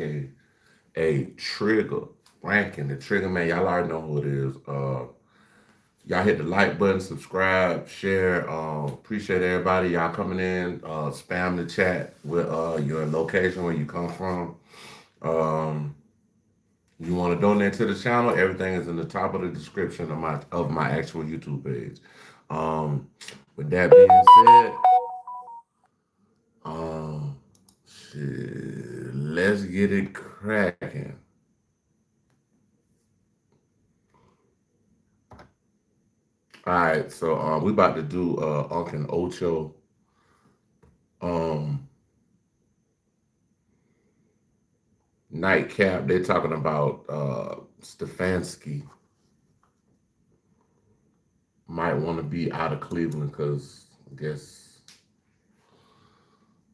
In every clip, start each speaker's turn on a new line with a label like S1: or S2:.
S1: a trigger. Ranking the trigger man. Y'all already know who it is. Y'all hit the like button, subscribe, share. Appreciate everybody. Y'all coming in. Spam the chat with your location where you come from. Um, you want to donate to the channel? Everything is in the top of the description of my actual YouTube page. Um, with that being said, um, shit, let's get it cracking. All right, so we about to do Uncle Ocho um nightcap. They're talking about Stefanski might want to be out of Cleveland because I guess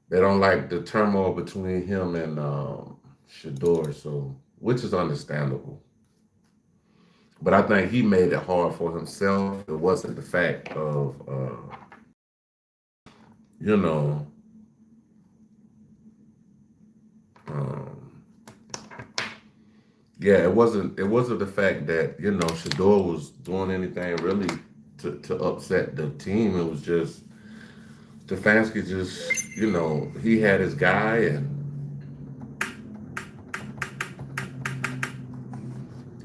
S1: they don't like the turmoil between him and Shador, so which is understandable. But I think he made it hard for himself. It wasn't the fact of you know um, yeah, it wasn't the fact that Shador was doing anything really to upset the team. It was just Stefanski just he had his guy and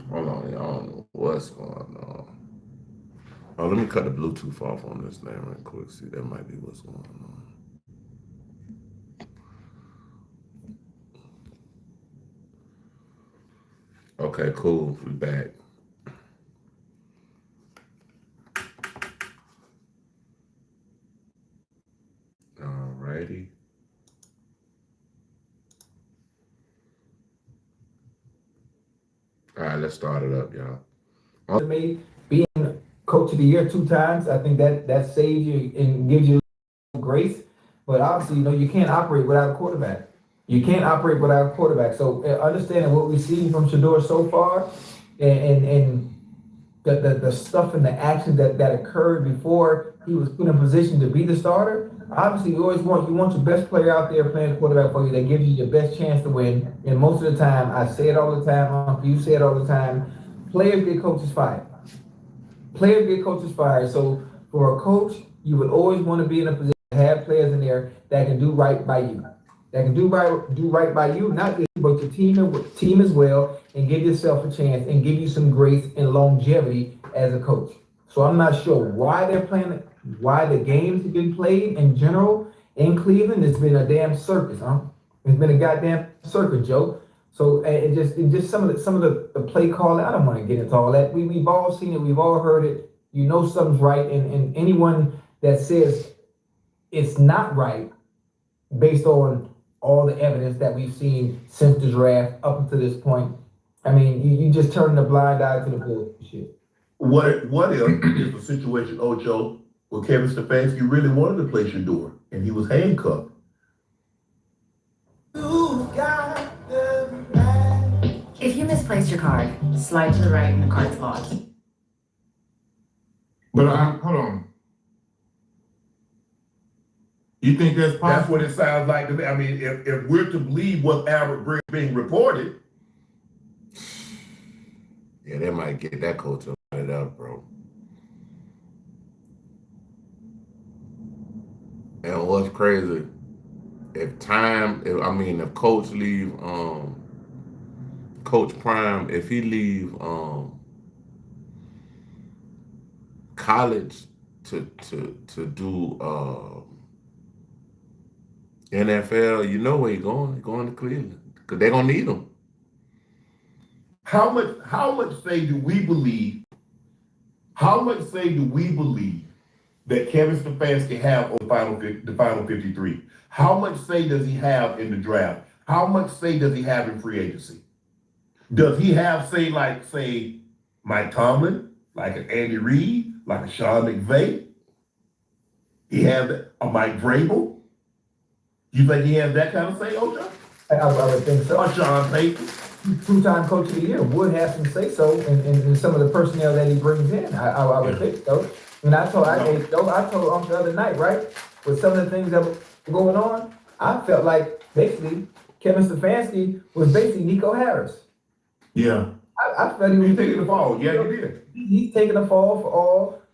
S1: hold on, y'all, I don't know what's going on. Oh, let me cut the Bluetooth off on this thing real quick. See, that might be what's going on. Okay, cool. We back. Alrighty. All right, let's start it up, y'all.
S2: Me being coach of the year 2 times, I think that saves you and gives you grace. But obviously, you can't operate without a quarterback. You can't operate without a quarterback. So understanding what we've seen from Shador so far, and the stuff and the action that occurred before he was put in position to be the starter. Obviously, you want your best player out there playing quarterback for you that gives you your best chance to win. And most of the time, I say it all the time, Uncle, you say it all the time, players get coaches fired. Players get coaches fired. So for a coach, you would always want to be in a position to have players in there that can do right by you. That can do right by you, not just but your team as well, and give yourself a chance and give you some grace and longevity as a coach. So I'm not sure why they're playing, why the games have been played in general in Cleveland. It's been a damn circus, huh? It's been a goddamn circus, Joe. So it just some of the play call. I don't want to get into all that. We've all seen it. We've all heard it. Something's right, and anyone that says it's not right based on all the evidence that we've seen since the draft up until this point, I mean, you just turn the blind eye to the bullshit.
S3: What if is the situation, Ocho, where Kevin Stefanski really wanted to play Shador and he was handcuffed?
S4: If you misplaced your card, slide to the right and the card's locked.
S5: But hold on. You think that's possible?
S3: That's what it sounds like to me. I mean, if we're to believe what Albert being reported.
S1: Yeah, they might get that coach up, bro. And what's crazy, if Coach leave, Coach Prime, if he leave college to do NFL, you know where he's going. He's going to Cleveland because they're gonna need him.
S3: How much say do we believe? How much say do we believe that Kevin Stefanski have on the final 53? How much say does he have in the draft? How much say does he have in free agency? Does he have say Mike Tomlin, like an Andy Reid, like a Sean McVay? He have a Mike Vrabel? You think he has that kind of say, Ocho?
S2: I would think so.
S3: Or Sean Payton?
S2: 2-time coach of the year would have some say so in some of the personnel that he brings in. I would think so. And I told him the other night, right, with some of the things that were going on, I felt like basically Kevin Stefanski was basically Nico Harris.
S5: Yeah.
S2: I felt he was
S3: He taking the fall. Yeah, you did.
S2: He's taking a fall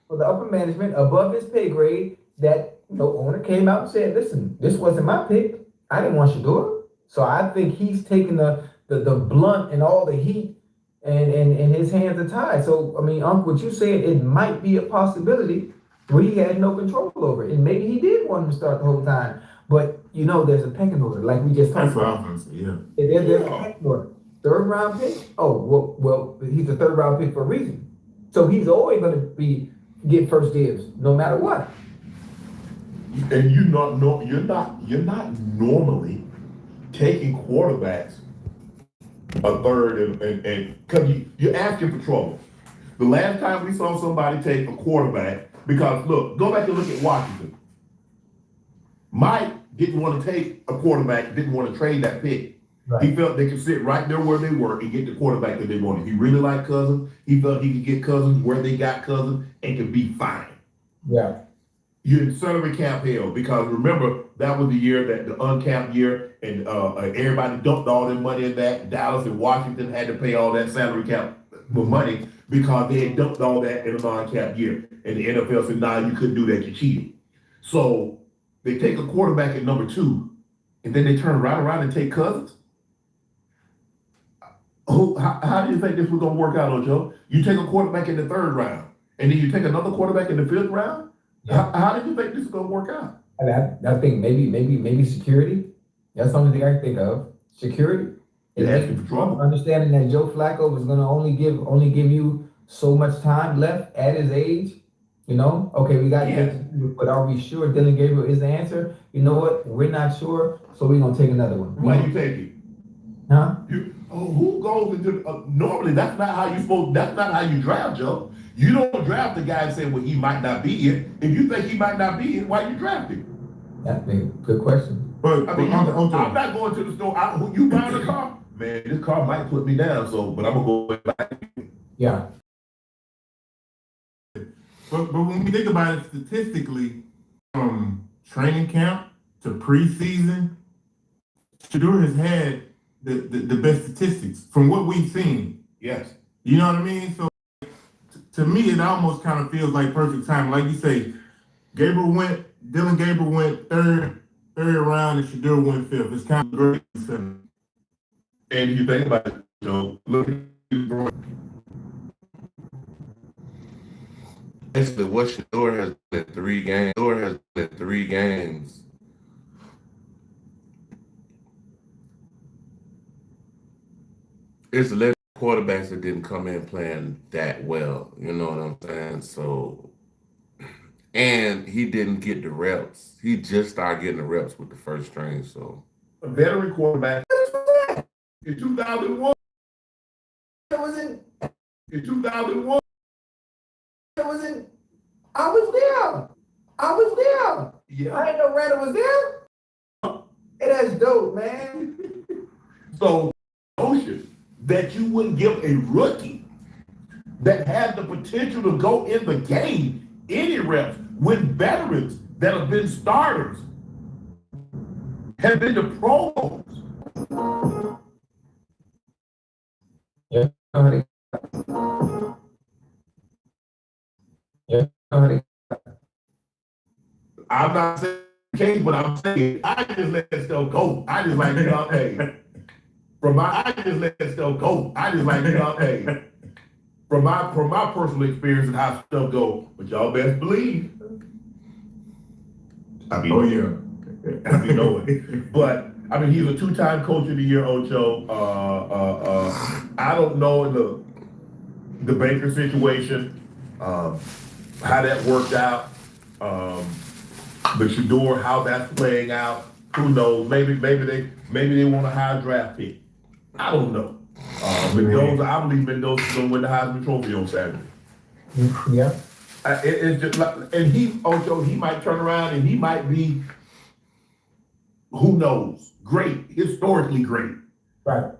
S2: for the upper management above his pay grade. That owner came out and said, "Listen, this wasn't my pick. I didn't want Shador." So I think he's taking the blunt and all the heat, and his hands are tied. So I mean, Uncle, what you said, it might be a possibility where he had no control over it, and maybe he did want him to start the whole time. But there's a pecking order, like we just talked
S5: That's what
S2: about.
S5: I'm gonna say, yeah.
S2: There's a pecking order. Third round pick. Oh well, he's a third round pick for a reason. So he's always going to get first dibs, no matter what.
S3: And you're not normally taking quarterbacks a third and because you're asking for trouble. The last time we saw somebody take a quarterback, because look, go back and look at Washington. Mike didn't want to take a quarterback, didn't want to trade that pick.
S2: Right.
S3: He felt they could sit right there where they were and get the quarterback that they wanted. He really liked Cousins. He felt he could get Cousins where they got Cousins and could be fine.
S2: Yeah.
S3: You in salary cap hell, because remember that was the year, that the uncapped year, and everybody dumped all their money in that. Dallas and Washington had to pay all that salary cap money because they had dumped all that in a non-cap year. And the NFL said, "Nah, you couldn't do that. You cheated." So they take a quarterback at number 2, and then they turn right around and take Cousins. How do you think this was going to work out, Ojo? You take a quarterback in the 3rd round, and then you take another quarterback in the 5th round?
S2: Yeah.
S3: How do you think this is going to work out?
S2: I think maybe security. That's the only thing I can think of. Security.
S3: You're asking for trouble.
S2: Understanding that Joe Flacco was going to only give you so much time left at his age. Okay, we got but are we sure Dylan Gabriel is the answer? You know what? We're not sure, so we're gonna take another one.
S3: Why you take it?
S2: Huh?
S3: Who goes into normally that's not how you draft, Joe. You don't draft the guy and say, well, he might not be it. If you think he might not be it, why you draft him?
S2: That's a good question.
S5: But
S3: I mean, I'm not going to the store. You buying a car? Man, this car might put me down, but I'm gonna go back.
S2: Yeah.
S5: But when we think about it statistically, from training camp to preseason, Shador has had the best statistics from what we've seen.
S3: Yes.
S5: You know what I mean? So to me, it almost kind of feels like perfect time. Like you say, Dylan Gabriel went third round, and Shador went 5th. It's kind of great.
S3: And if you think about it, look at
S1: Basically, what Shador has been 3 games. Shador has been 3 games. It's 11 quarterbacks that didn't come in playing that well. You know what I'm saying? So, and he didn't get the reps. He just started getting the reps with the first string. So,
S3: a veteran quarterback in 2001. In 2001.
S2: I was there.
S3: Yeah.
S2: I ain't know Randall was there. Hey, that's dope, man.
S3: So, notion that you wouldn't give a rookie that had the potential to go in the game any reps when veterans that have been starters have been the Pro Bowls.
S2: Yeah.
S3: I'm not saying the case, but I'm saying I just let stuff go. I just like, hey. I just let stuff go. I just like, hey. From my personal experience and how stuff go, but y'all best believe. I mean, but I mean, he's a 2-time coach of the year, Ocho. I don't know in the Baker situation, how that worked out. The Shador, how that's playing out. Who knows? Maybe they want a high draft pick. I don't know. Mendoza, I believe Mendoza is going to win the Heisman Trophy on Saturday.
S2: Yeah.
S3: It's just like, and Ocho, he might turn around and he might be, who knows, great, historically great.
S2: Right.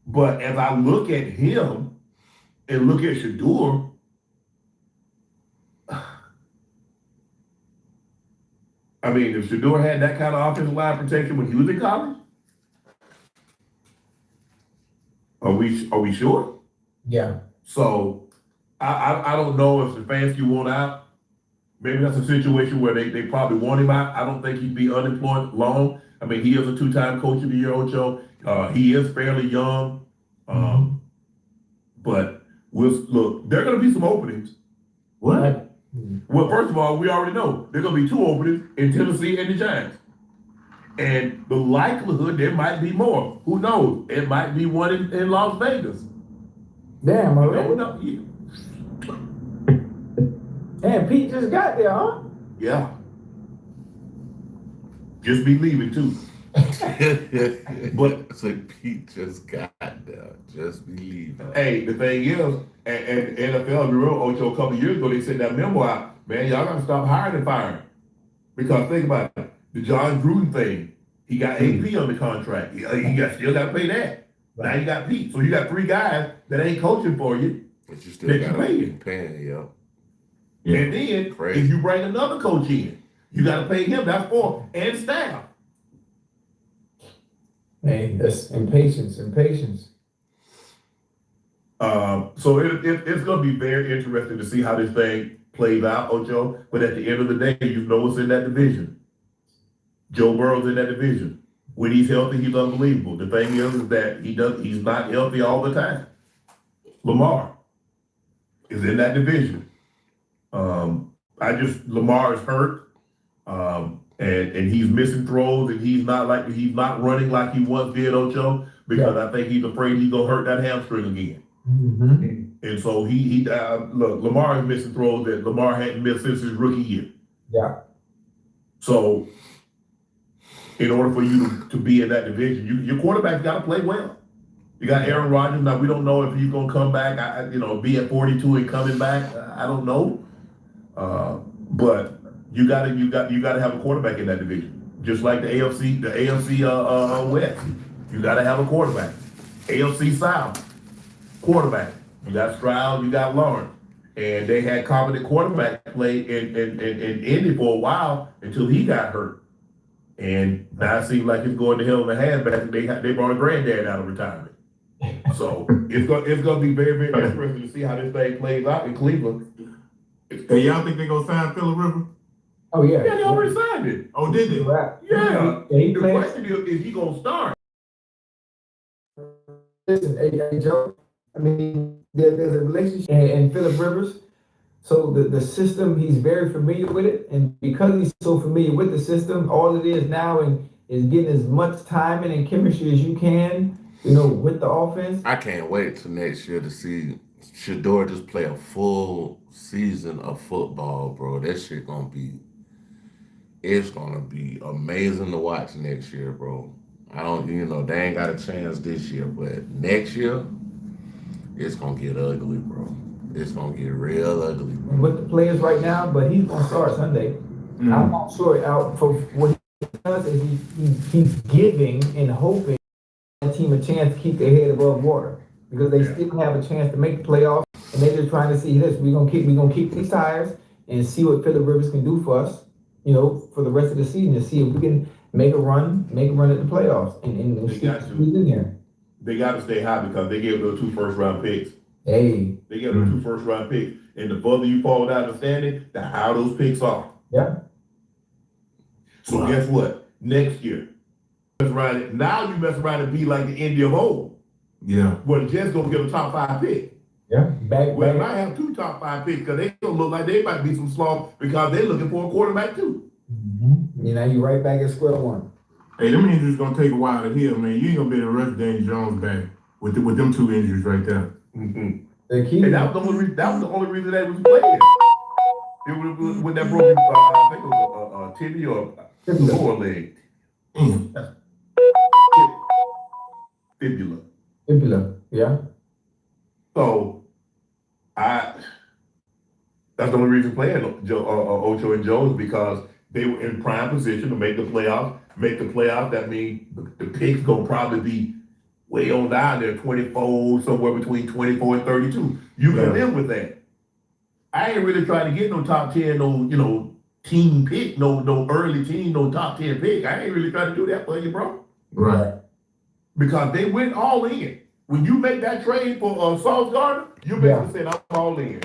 S3: But as I look at him and look at Shador, I mean, if Shador had that kind of offensive line protection when he was in college, Are we sure?
S2: Yeah.
S3: So I don't know if Stefanski want out. Maybe that's a situation where they probably want him out. I don't think he'd be unemployed long. I mean, he is a 2-time coach of the year, Ocho. He is fairly young. But look, there are going to be some openings.
S5: What?
S3: Well, first of all, we already know there are going to be 2 openings in Tennessee and the Giants. And the likelihood there might be more. Who knows? It might be one in Las Vegas.
S2: Damn,
S3: You
S2: already?
S3: don't know.
S2: Damn, Pete just got there, huh?
S3: Yeah. Just be leaving too.
S1: But so Pete just got there. Just believe.
S3: Hey, the thing is, and NFL, the real Ocho, a couple of years ago, they sent that memo out. Man, y'all got to stop hiring and firing. Because think about it. The John Gruden thing, he got AP on the contract. He still got to pay that. Now you got Pete. So you got 3 guys that ain't coaching for you.
S1: But you still got to be paying, yo.
S3: And then, if you bring another coach in, you got to pay him. That's 4 and staff.
S2: Hey, that's impatience.
S3: So it's going to be very interesting to see how this thing plays out, Ocho. But at the end of the day, you know what's in that division. Joe Burrow's in that division. When he's healthy, he's unbelievable. The thing is that he's not healthy all the time. Lamar is in that division. Lamar is hurt. And he's missing throws, and he's not running like he once did, Ocho, because I think he's afraid he's gonna hurt that hamstring again. And so look, Lamar is missing throws that Lamar hadn't missed since his rookie year.
S2: Yeah.
S3: So in order for you to be in that division, your quarterback's got to play well. You got Aaron Rodgers. Now we don't know if he's gonna come back. Be at 42 and coming back. I don't know, but. You gotta have a quarterback in that division, just like the AFC West. You gotta have a quarterback. AFC South, quarterback. You got Stroud, you got Lawrence, and they had competent quarterback play in Indy for a while until he got hurt, and now it seems like it's going to hell in a handbasket. They brought a granddad out of retirement, so it's gonna be very, very interesting to see how this thing plays out in Cleveland.
S5: Hey, y'all think they gonna sign Phillip Rivers?
S2: Oh yeah.
S3: Yeah, they already signed it.
S5: Oh, did they?
S2: Right.
S3: Yeah.
S2: He
S3: The
S2: plays.
S3: question is he gonna start?
S2: Listen, hey, Joe. I mean, there's a relationship and Phillip Rivers. So the system, he's very familiar with it, and because he's so familiar with the system, all it is now is getting as much timing and chemistry as you can, with the offense.
S1: I can't wait till next year to see Shador just play a full season of football, bro. That shit it's gonna be amazing to watch next year, bro. They ain't got a chance this year, but next year, it's gonna get ugly, bro. It's gonna get real ugly, bro.
S2: With the players right now, but he's gonna start Sunday. I'm not sure out for what he does is he's giving and hoping the team a chance to keep their head above water because they still have a chance to make the playoffs, and they're just trying to see this. We're gonna keep these tires and see what Phillip Rivers can do for us, for the rest of the season to see if we can make a run at the playoffs and
S3: They got to.
S2: who's in there.
S3: They got to stay high because they gave those 2 first-round picks.
S2: Hey.
S3: They gave them 2 first-round picks, and the further you fall down the standing, the higher those picks are.
S2: Yeah.
S3: So guess what? Next year, now you mess around and be like the Indy of old.
S5: Yeah.
S3: Where the Jets gonna get a top 5 pick.
S2: Yeah.
S3: Well, they might have 2 top 5 picks because they don't look like they might be some slump because they're looking for a quarterback too.
S2: You're right back at square one.
S5: Hey, them injuries gonna take a while to heal, man. You ain't gonna be able to rush Daniel Jones back with them 2 injuries right there.
S2: The key.
S3: And that was the only reason they was playing. It was when that broke, I think it was a tibia or lower leg. Fibula.
S2: Yeah.
S3: So that's the only reason playing Ocho and Jones because they were in prime position to make the playoffs. That means the picks gonna probably be way on down there, 24, somewhere between 24 and 32. You can live with that. I ain't really trying to get no top 10, team pick, no early team, no top 10 pick. I ain't really trying to do that for you, bro.
S5: Right.
S3: Because they went all in. when you make that trade for Sauce Gardner, you're basically saying I'm all in.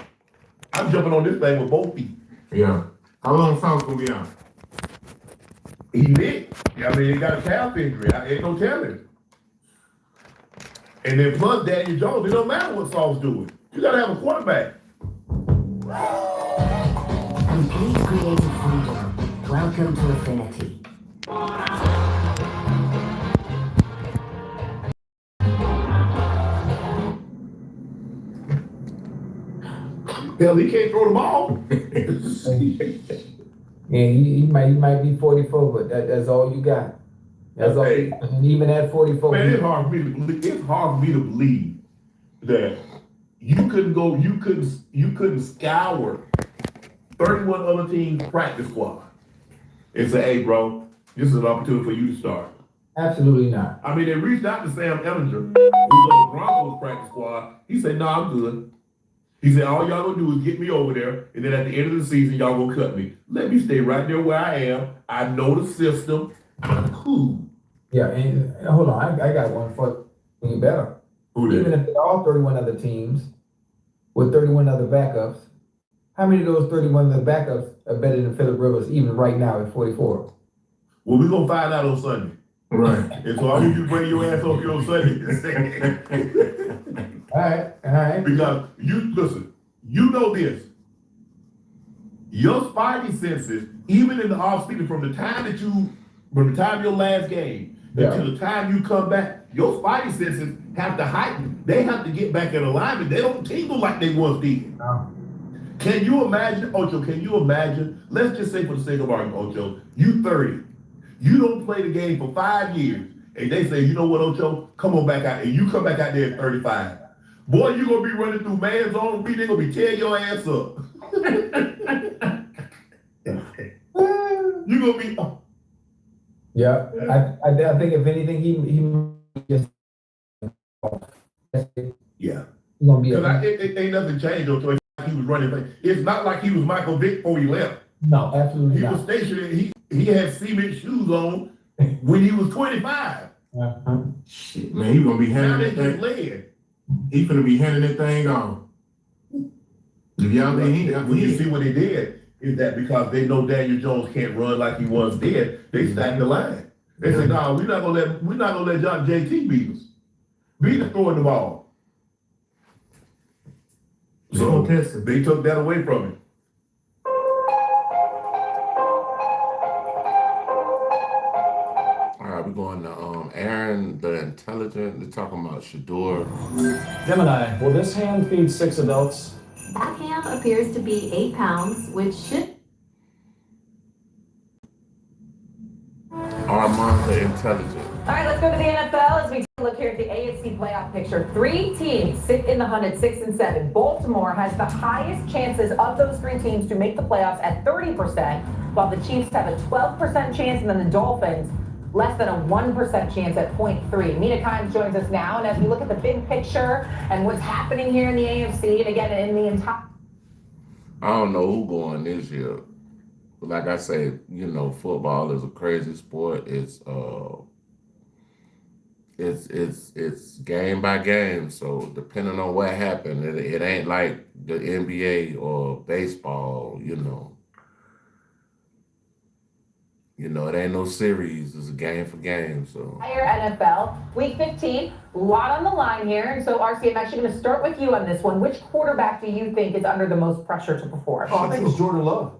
S3: I'm jumping on this thing with both feet.
S5: Yeah. How long Sauce gonna be out?
S3: He lit. I mean, he got a calf injury. Ain't no telling. And then plus Daniel Jones, it don't matter what Sauce doing. You gotta have a quarterback.
S6: Complete creative freedom. Welcome to Affinity.
S3: Hell, he can't throw the ball.
S2: Yeah, he might be 44, but that's all you got. That's all.
S3: Hey.
S2: And even at 44,
S3: Man, it's hard for me to believe. It's hard for me to believe that you couldn't scour 31 other teams' practice squad and say, "Hey, bro, this is an opportunity for you to start."
S2: absolutely not.
S3: I mean, they reached out to Sam Ellinger, who's on the Broncos practice squad. He said, "No, I'm good." He said, "All y'all gonna do is get me over there, and then at the end of the season, y'all gonna cut me. Let me stay right there where I am. I know the system. I'm cool."
S2: Yeah, and hold on, I got one for you better.
S3: Who
S2: Even
S3: did?
S2: if they're all 31 other teams with 31 other backups, how many of those 31 other backups are better than Phillip Rivers even right now at 44?
S3: Well, we're gonna find out on Sunday.
S5: Right.
S3: And so I need you to bring your ass over here on Sunday.
S2: All right.
S3: Because you know this. Your spidey senses, even in the offseason, from the time your last game until the time you come back, your spidey senses have to heighten. They have to get back in alignment. They don't tingle like they once did.
S2: No.
S3: Can you imagine, Ocho? Can you imagine? Let's just say, for the sake of argument, Ocho, you 30. You don't play the game for 5 years, and they say, "You know what, Ocho? Come on back out," and you come back out there at 35. Boy, you gonna be running through man zone. They gonna be tearing your ass up. You gonna be. Oh.
S2: Yeah, I think if anything, he just
S3: Yeah.
S2: he's gonna be
S3: Because it ain't nothing changed, Ocho. It's like he was running. It's not like he was Michael Vick before he left.
S2: no, absolutely
S3: He
S2: not.
S3: was stationed. He had cement shoes on when he was 25.
S5: Shit, man, he gonna be
S3: Now
S5: handing
S3: they
S5: that
S3: just
S5: thing.
S3: led.
S5: He finna be handing that thing off. If y'all think
S3: When you see what they did, is that because they know Daniel Jones can't run like he once did, they stacked the line. They said, "No, we're not gonna let John JT beat us. Beat us throwing the ball." So they took that away from him.
S1: All right, we're going to Aaron the Intelligent. They're talking about Shador.
S7: Gemini, will this hand feed 6 adults?
S8: That ham appears to be 8 pounds, which should.
S1: Armand the Intelligent.
S4: All right, let's go to the NFL as we take a look here at the AFC playoff picture. 3 teams sit in the hunt at 6 and 7. Baltimore has the highest chances of those 3 teams to make the playoffs at 30%, while the Chiefs have a 12% chance, and then the Dolphins less than a 1% chance at 0.3. Mina Kimes joins us now, and as we look at the big picture and what's happening here in the AFC, and again in the entire.
S1: I don't know who going this year. But like I say, football is a crazy sport. It's game by game. So depending on what happened, it ain't like the NBA or baseball, it ain't no series. It's a game for game. So
S4: NFL, week 15, a lot on the line here. And so, RC, I'm actually going to start with you on this one. Which quarterback do you think is under the most pressure to perform?
S9: Oh, I think it's Jordan Love.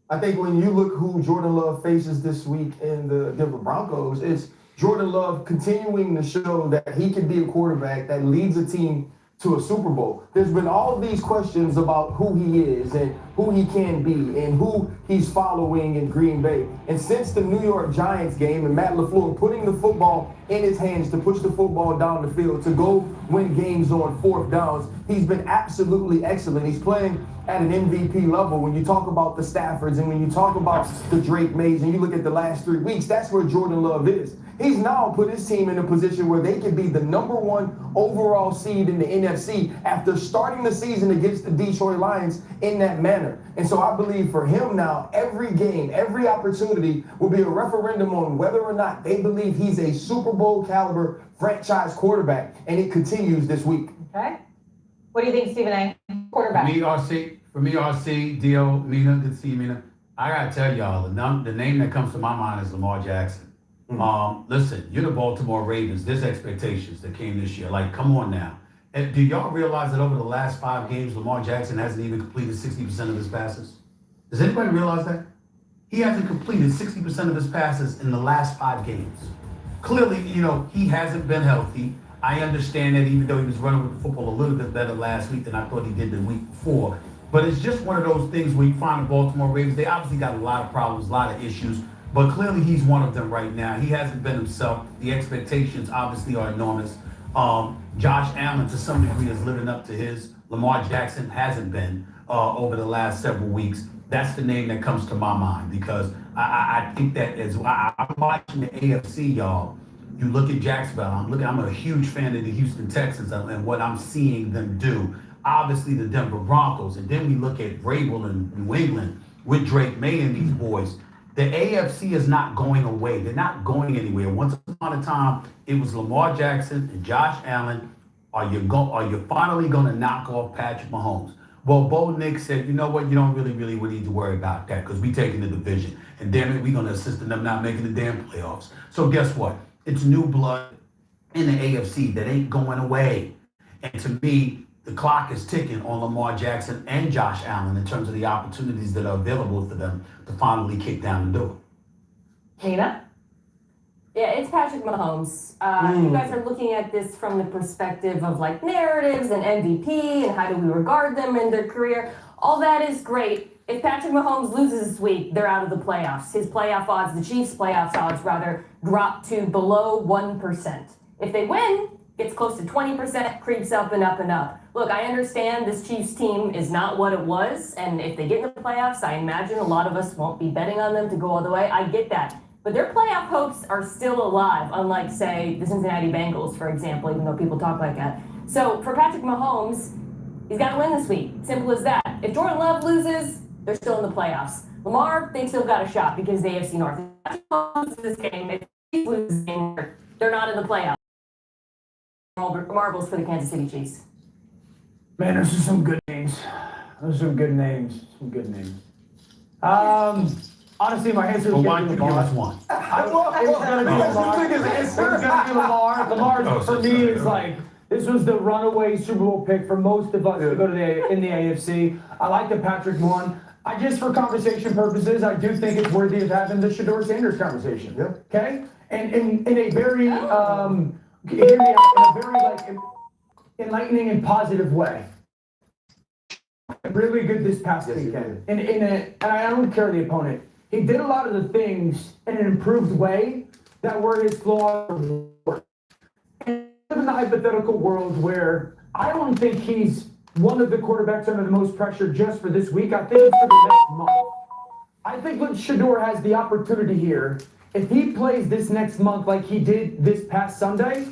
S9: I think when you look who Jordan Love faces this week in the Denver Broncos, it's Jordan Love continuing to show that he can be a quarterback that leads a team to a Super Bowl. There's been all these questions about who he is and who he can be and who he's following in Green Bay. And since the New York Giants game and Matt LaFleur putting the football in his hands to push the football down the field, to go win games on 4th downs, he's been absolutely excellent. He's playing at an MVP level. When you talk about the Staffords and when you talk about the Drake Mays and you look at the last 3 weeks, that's where Jordan Love is. He's now put his team in a position where they can be the #1 overall seed in the NFC after starting the season against the Detroit Lions in that manner. manner. And so I believe for him now, every game, every opportunity will be a referendum on whether or not they believe he's a Super Bowl caliber franchise quarterback. And it continues this week.
S4: Okay. What do you think, Stephen A? Quarterback.
S10: For me, RC, Dio, Mina, good to see you, Mina. I gotta tell y'all, the name that comes to my mind is Lamar Jackson. Listen, you're the Baltimore Ravens. There's expectations that came this year. Like, come on now. Do y'all realize that over the last 5 games, Lamar Jackson hasn't even completed 60% of his passes? Does anybody realize that? He hasn't completed 60% of his passes in the last 5 games. Clearly, he hasn't been healthy. I understand that even though he was running with the football a little bit better last week than I thought he did the week before. But it's just one of those things where you find the Baltimore Ravens, they obviously got a lot of problems, a lot of issues, but clearly he's one of them right now. He hasn't been himself. The expectations obviously are enormous. Josh Allen, to some degree, is living up to his. Lamar Jackson hasn't been over the last several weeks. That's the name that comes to my mind because I think that as I'm watching the AFC, y'all. You look at Jacksonville. I'm a huge fan of the Houston Texans and what I'm seeing them do. Obviously, the Denver Broncos, and then we look at Vrabel in New England with Drake May and these boys. The AFC is not going away. They're not going anywhere. Once upon a time, it was Lamar Jackson and Josh Allen. Are you finally going to knock off Patrick Mahomes? Well, Bo Nick said, you know what? You don't really need to worry about that because we taking the division. And damn it, we're going to assist in them not making the damn playoffs. So guess what? It's new blood in the AFC that ain't going away. And to me, the clock is ticking on Lamar Jackson and Josh Allen in terms of the opportunities that are available for them to finally kick down and do it.
S4: Nina?
S11: Yeah, it's Patrick Mahomes. You guys are looking at this from the perspective of like narratives and MVP and how do we regard them in their career. All that is great. If Patrick Mahomes loses this week, they're out of the playoffs. His playoff odds, the Chiefs' playoff odds rather, drop to below 1%. If they win, gets close to 20%, creeps up and up and up. Look, I understand this Chiefs team is not what it was, and if they get in the playoffs, I imagine a lot of us won't be betting on them to go all the way. I get that. But their playoff hopes are still alive, unlike, say, the Cincinnati Bengals, for example, even though people talk like that. So for Patrick Mahomes, he's got to win this week. Simple as that. If Jordan Love loses, they're still in the playoffs. Lamar, they still got a shot because the AFC North. If Mahomes loses this game, if he loses this game, they're not in the playoffs. Marbles for the Kansas City Chiefs.
S7: Man, those are some good names. Honestly, my answer is
S10: Why
S7: going
S10: don't
S7: to
S10: you
S7: be
S10: give
S7: Lamar.
S10: us one?
S7: It's going to be Lamar. It's going to be Lamar. Lamar, for me, is like, this was the runaway Super Bowl pick for most of us to go to in the AFC. I like that Patrick won. Just for conversation purposes, I do think it's worthy of having the Shedeur Sanders conversation.
S9: Yeah.
S7: Okay? And in a very, in a very like enlightening and positive way. Really good this past weekend. And I don't care the opponent. He did a lot of the things in an improved way that were his flaws. And in the hypothetical world where I don't think he's one of the quarterbacks under the most pressure just for this week. I think it's for the next month. I think when Shedeur has the opportunity here, if he plays this next month like he did this past Sunday,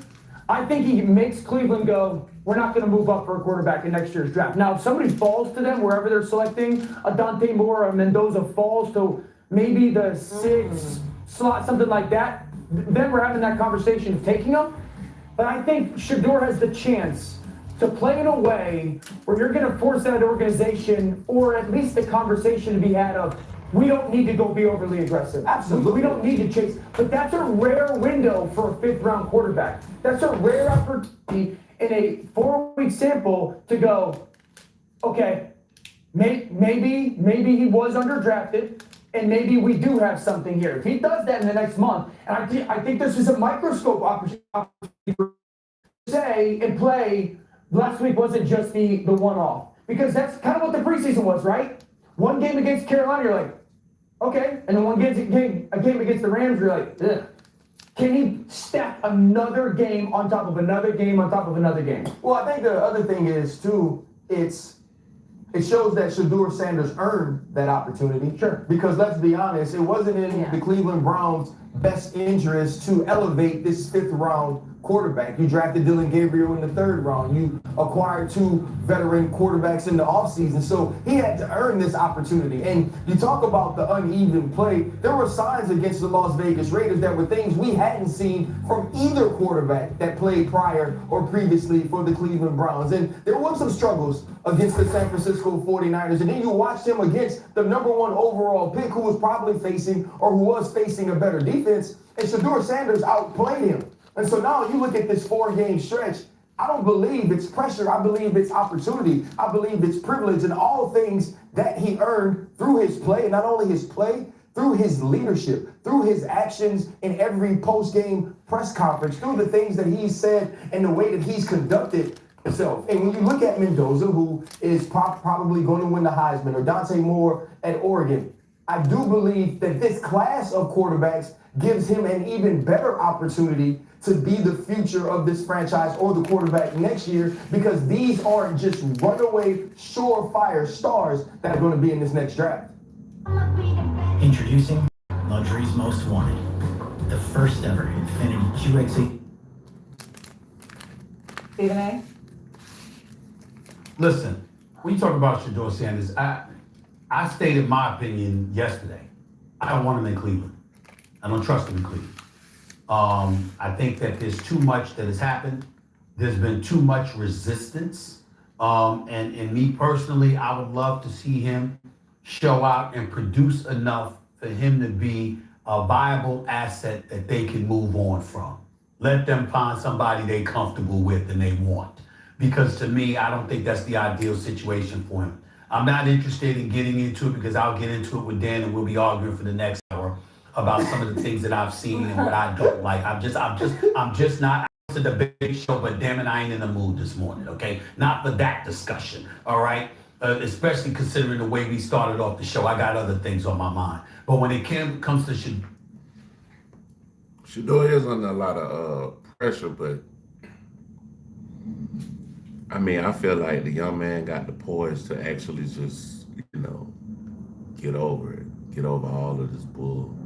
S7: I think he makes Cleveland go, we're not going to move up for a quarterback in next year's draft. Now, if somebody falls to them, wherever they're selecting, a Dante Moore or a Mendoza falls to maybe the 6th slot, something like that, then we're having that conversation of taking them. But I think Shedeur has the chance to play in a way where you're going to force that organization, or at least the conversation to be had of, we don't need to go be overly aggressive. Absolutely. We don't need to chase. But that's a rare window for a 5th-round quarterback. That's a rare opportunity in a 4-week sample to go, okay, maybe he was underdrafted, and maybe we do have something here. If he does that in the next month, and I think this is a microscope opportunity to say and play, last week wasn't just the one-off. Because that's kind of what the preseason was, right? One game against Carolina, you're like, okay. And then a game against the Rams, you're like, ugh. Can he stack another game on top of another game on top of another game?
S9: Well, I think the other thing is, too, it shows that Shedeur Sanders earned that opportunity.
S7: Sure.
S9: Because let's be honest, it wasn't in the Cleveland Browns' best interest to elevate this 5th-round quarterback. You drafted Dylan Gabriel in the 3rd round. You acquired 2 veteran quarterbacks in the offseason. So he had to earn this opportunity. And you talk about the uneven play. There were signs against the Las Vegas Raiders that were things we hadn't seen from either quarterback that played prior or previously for the Cleveland Browns. And there were some struggles against the San Francisco 49ers. And then you watched him against the number 1 overall pick who was probably facing or who was facing a better defense. And Shedeur Sanders outplayed him. And so now you look at this 4-game stretch, I don't believe it's pressure. I believe it's opportunity. I believe it's privilege and all things that he earned through his play, and not only his play, through his leadership, through his actions in every post-game press conference, through the things that he said and the way that he's conducted himself. And when you look at Mendoza, who is probably going to win the Heisman, or Dante Moore at Oregon, I do believe that this class of quarterbacks gives him an even better opportunity to be the future of this franchise or the quarterback next year, because these aren't just runaway, surefire stars that are going to be in this next draft.
S12: Introducing Luxury's Most Wanted, the first ever Infinity QX80.
S4: Stephen A.
S10: Listen, when you talk about Shedeur Sanders, I stated my opinion yesterday. I don't want him in Cleveland. I don't trust him in Cleveland. I think that there's too much that has happened. There's been too much resistance. And me personally, I would love to see him show out and produce enough for him to be a viable asset that they can move on from. Let them find somebody they're comfortable with and they want. Because to me, I don't think that's the ideal situation for him. I'm not interested in getting into it because I'll get into it with Dan and we'll be arguing for the next hour about some of the things that I've seen and what I don't like. I'm just not. It's a debate show, but damn it, I ain't in the mood this morning, okay? Not for that discussion, all right? Especially considering the way we started off the show. I got other things on my mind. But when it comes to
S1: Shedeur is under a lot of pressure, but I mean, I feel like the young man got the poise to actually just, get over it, get over all of this bull.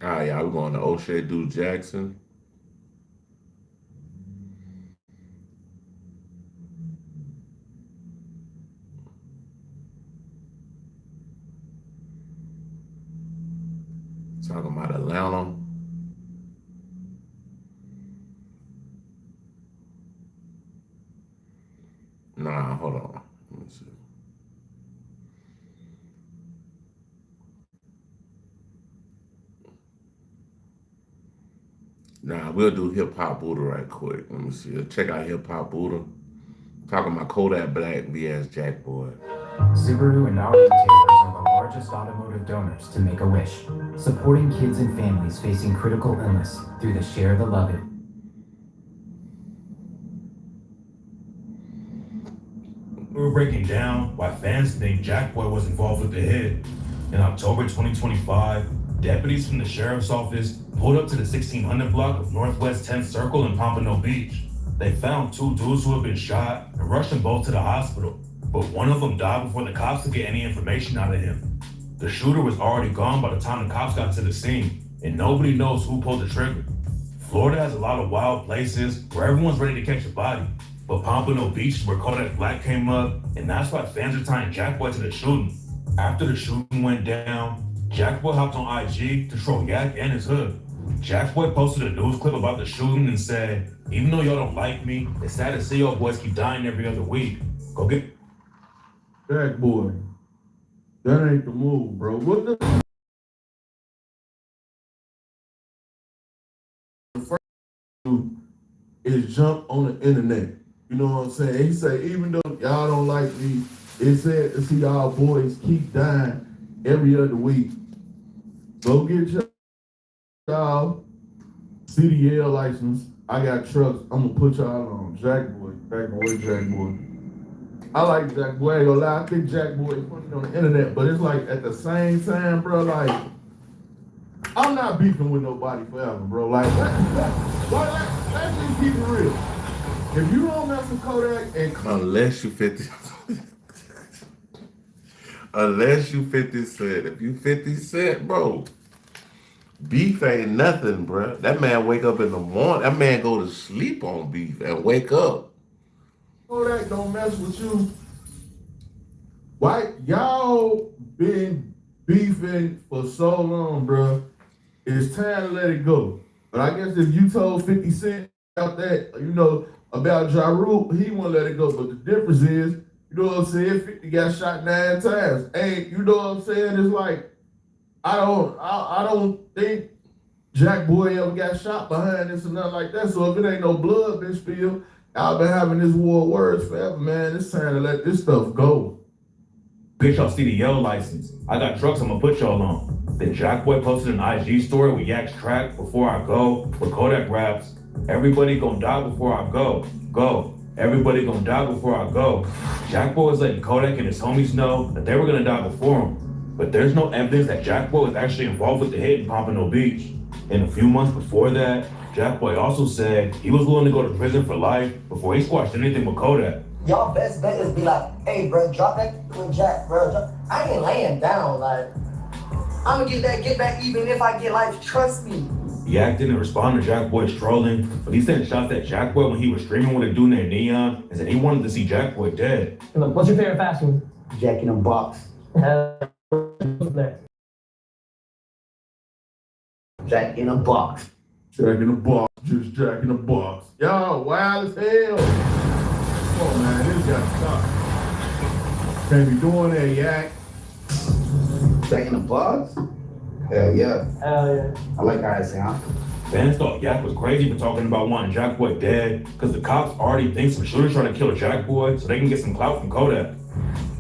S1: All right, y'all, we're going to O'Shea Duke Jackson. Talking about Atlanta. Nah, hold on. Let me see. Nah, we'll do Hip Hop Buddha right quick. Let me see. Check out Hip Hop Buddha. Talking about Kodak Black vs. Jack Boy.
S13: Subaru and our retailers are the largest automotive donors to Make-A-Wish, supporting kids and families facing critical illness through the Share the Love It.
S14: We were breaking down why fans think Jack Boy was involved with the hit. In October 2025, deputies from the sheriff's office pulled up to the 1600 block of Northwest 10th Circle in Pompano Beach. They found 2 dudes who had been shot and rushed them both to the hospital, but one of them died before the cops could get any information out of him. The shooter was already gone by the time the cops got to the scene, and nobody knows who pulled the trigger. Florida has a lot of wild places where everyone's ready to catch a body, but Pompano Beach is where Kodak Black came up, and that's why fans are tying Jack Boy to the shooting. After the shooting went down, Jack Boy hopped on IG to troll Yak and his hood. Jack Boy posted a news clip about the shooting and said, "Even though y'all don't like me, it's sad to see y'all boys keep dying every other week. Go get..."
S5: Jack Boy, that ain't the move, bro. What the first do is jump on the internet. You know what I'm saying? He say, even though y'all don't like me, it's sad to see y'all boys keep dying every other week. Go get y'all CDL license. I got trucks. I'm gonna put y'all on. Jack Boy, Jack Boy, Jack Boy.
S15: I like Jack Boy. I ain't gonna lie. I think Jack Boy is funny on the internet, but it's like at the same time, bro. Like I'm not beefing with nobody forever, bro. Like let's just keep it real. If you don't mess with Kodak and
S1: Unless you 50, unless you 50 Cent. If you 50 Cent, bro, beef ain't nothing, bro. That man wake up in the morning. That man go to sleep on beef and wake up.
S15: Kodak don't mess with you, why y'all been beefing for so long, bro? It's time to let it go. But I guess if you told 50 Cent about that, you know, about Ja Rule, he won't let it go. But the difference is, you know what I'm saying, 50 got shot 9 times. Hey, you know what I'm saying? It's like, I don't think Jack Boy ever got shot behind this or nothing like that. So if it ain't no blood been spilled, I've been having this war of words forever, man. It's time to let this stuff go.
S14: Bitch, y'all see the yellow license. I got trucks I'm gonna put y'all on. Then Jack Boy posted an IG story with Yak's track, Before I Go, with Kodak raps. Everybody gonna die before I go. Go. Everybody gonna die before I go. Jack Boy was letting Kodak and his homies know that they were gonna die before him. But there's no evidence that Jack Boy was actually involved with the hit in Pompano Beach. And a few months before that, Jack Boy also said he was willing to go to prison for life before he squashed anything with Kodak.
S16: Y'all best bet is be like, hey, bro, drop that with Jack, bro. I ain't laying down. Like, I'm gonna get back even if I get life. Trust me.
S14: Yak didn't respond to Jack Boy's trolling, but he sent shots at Jack Boy when he was streaming with a dude named Neon and said he wanted to see Jack Boy dead.
S7: Hey, look, what's your favorite fast food?
S16: Jack in a box. Jack in a box.
S15: Jack in a box, just Jack in a box. Yo, wild as hell. Come on, man, this gotta stop. Can't be doing that, Yak.
S16: Jack in a box? Hell yeah.
S7: Hell yeah.
S16: I like how it sounds.
S14: Fans thought Yak was crazy for talking about wanting Jack Boy dead because the cops already think some shooters trying to kill Jack Boy so they can get some clout from Kodak.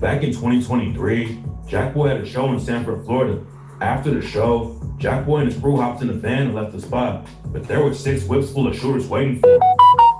S14: Back in 2023, Jack Boy had a show in Sanford, Florida. After the show, Jack Boy and his crew hopped in the van and left the spot, but there were 6 whips full of shooters waiting for him.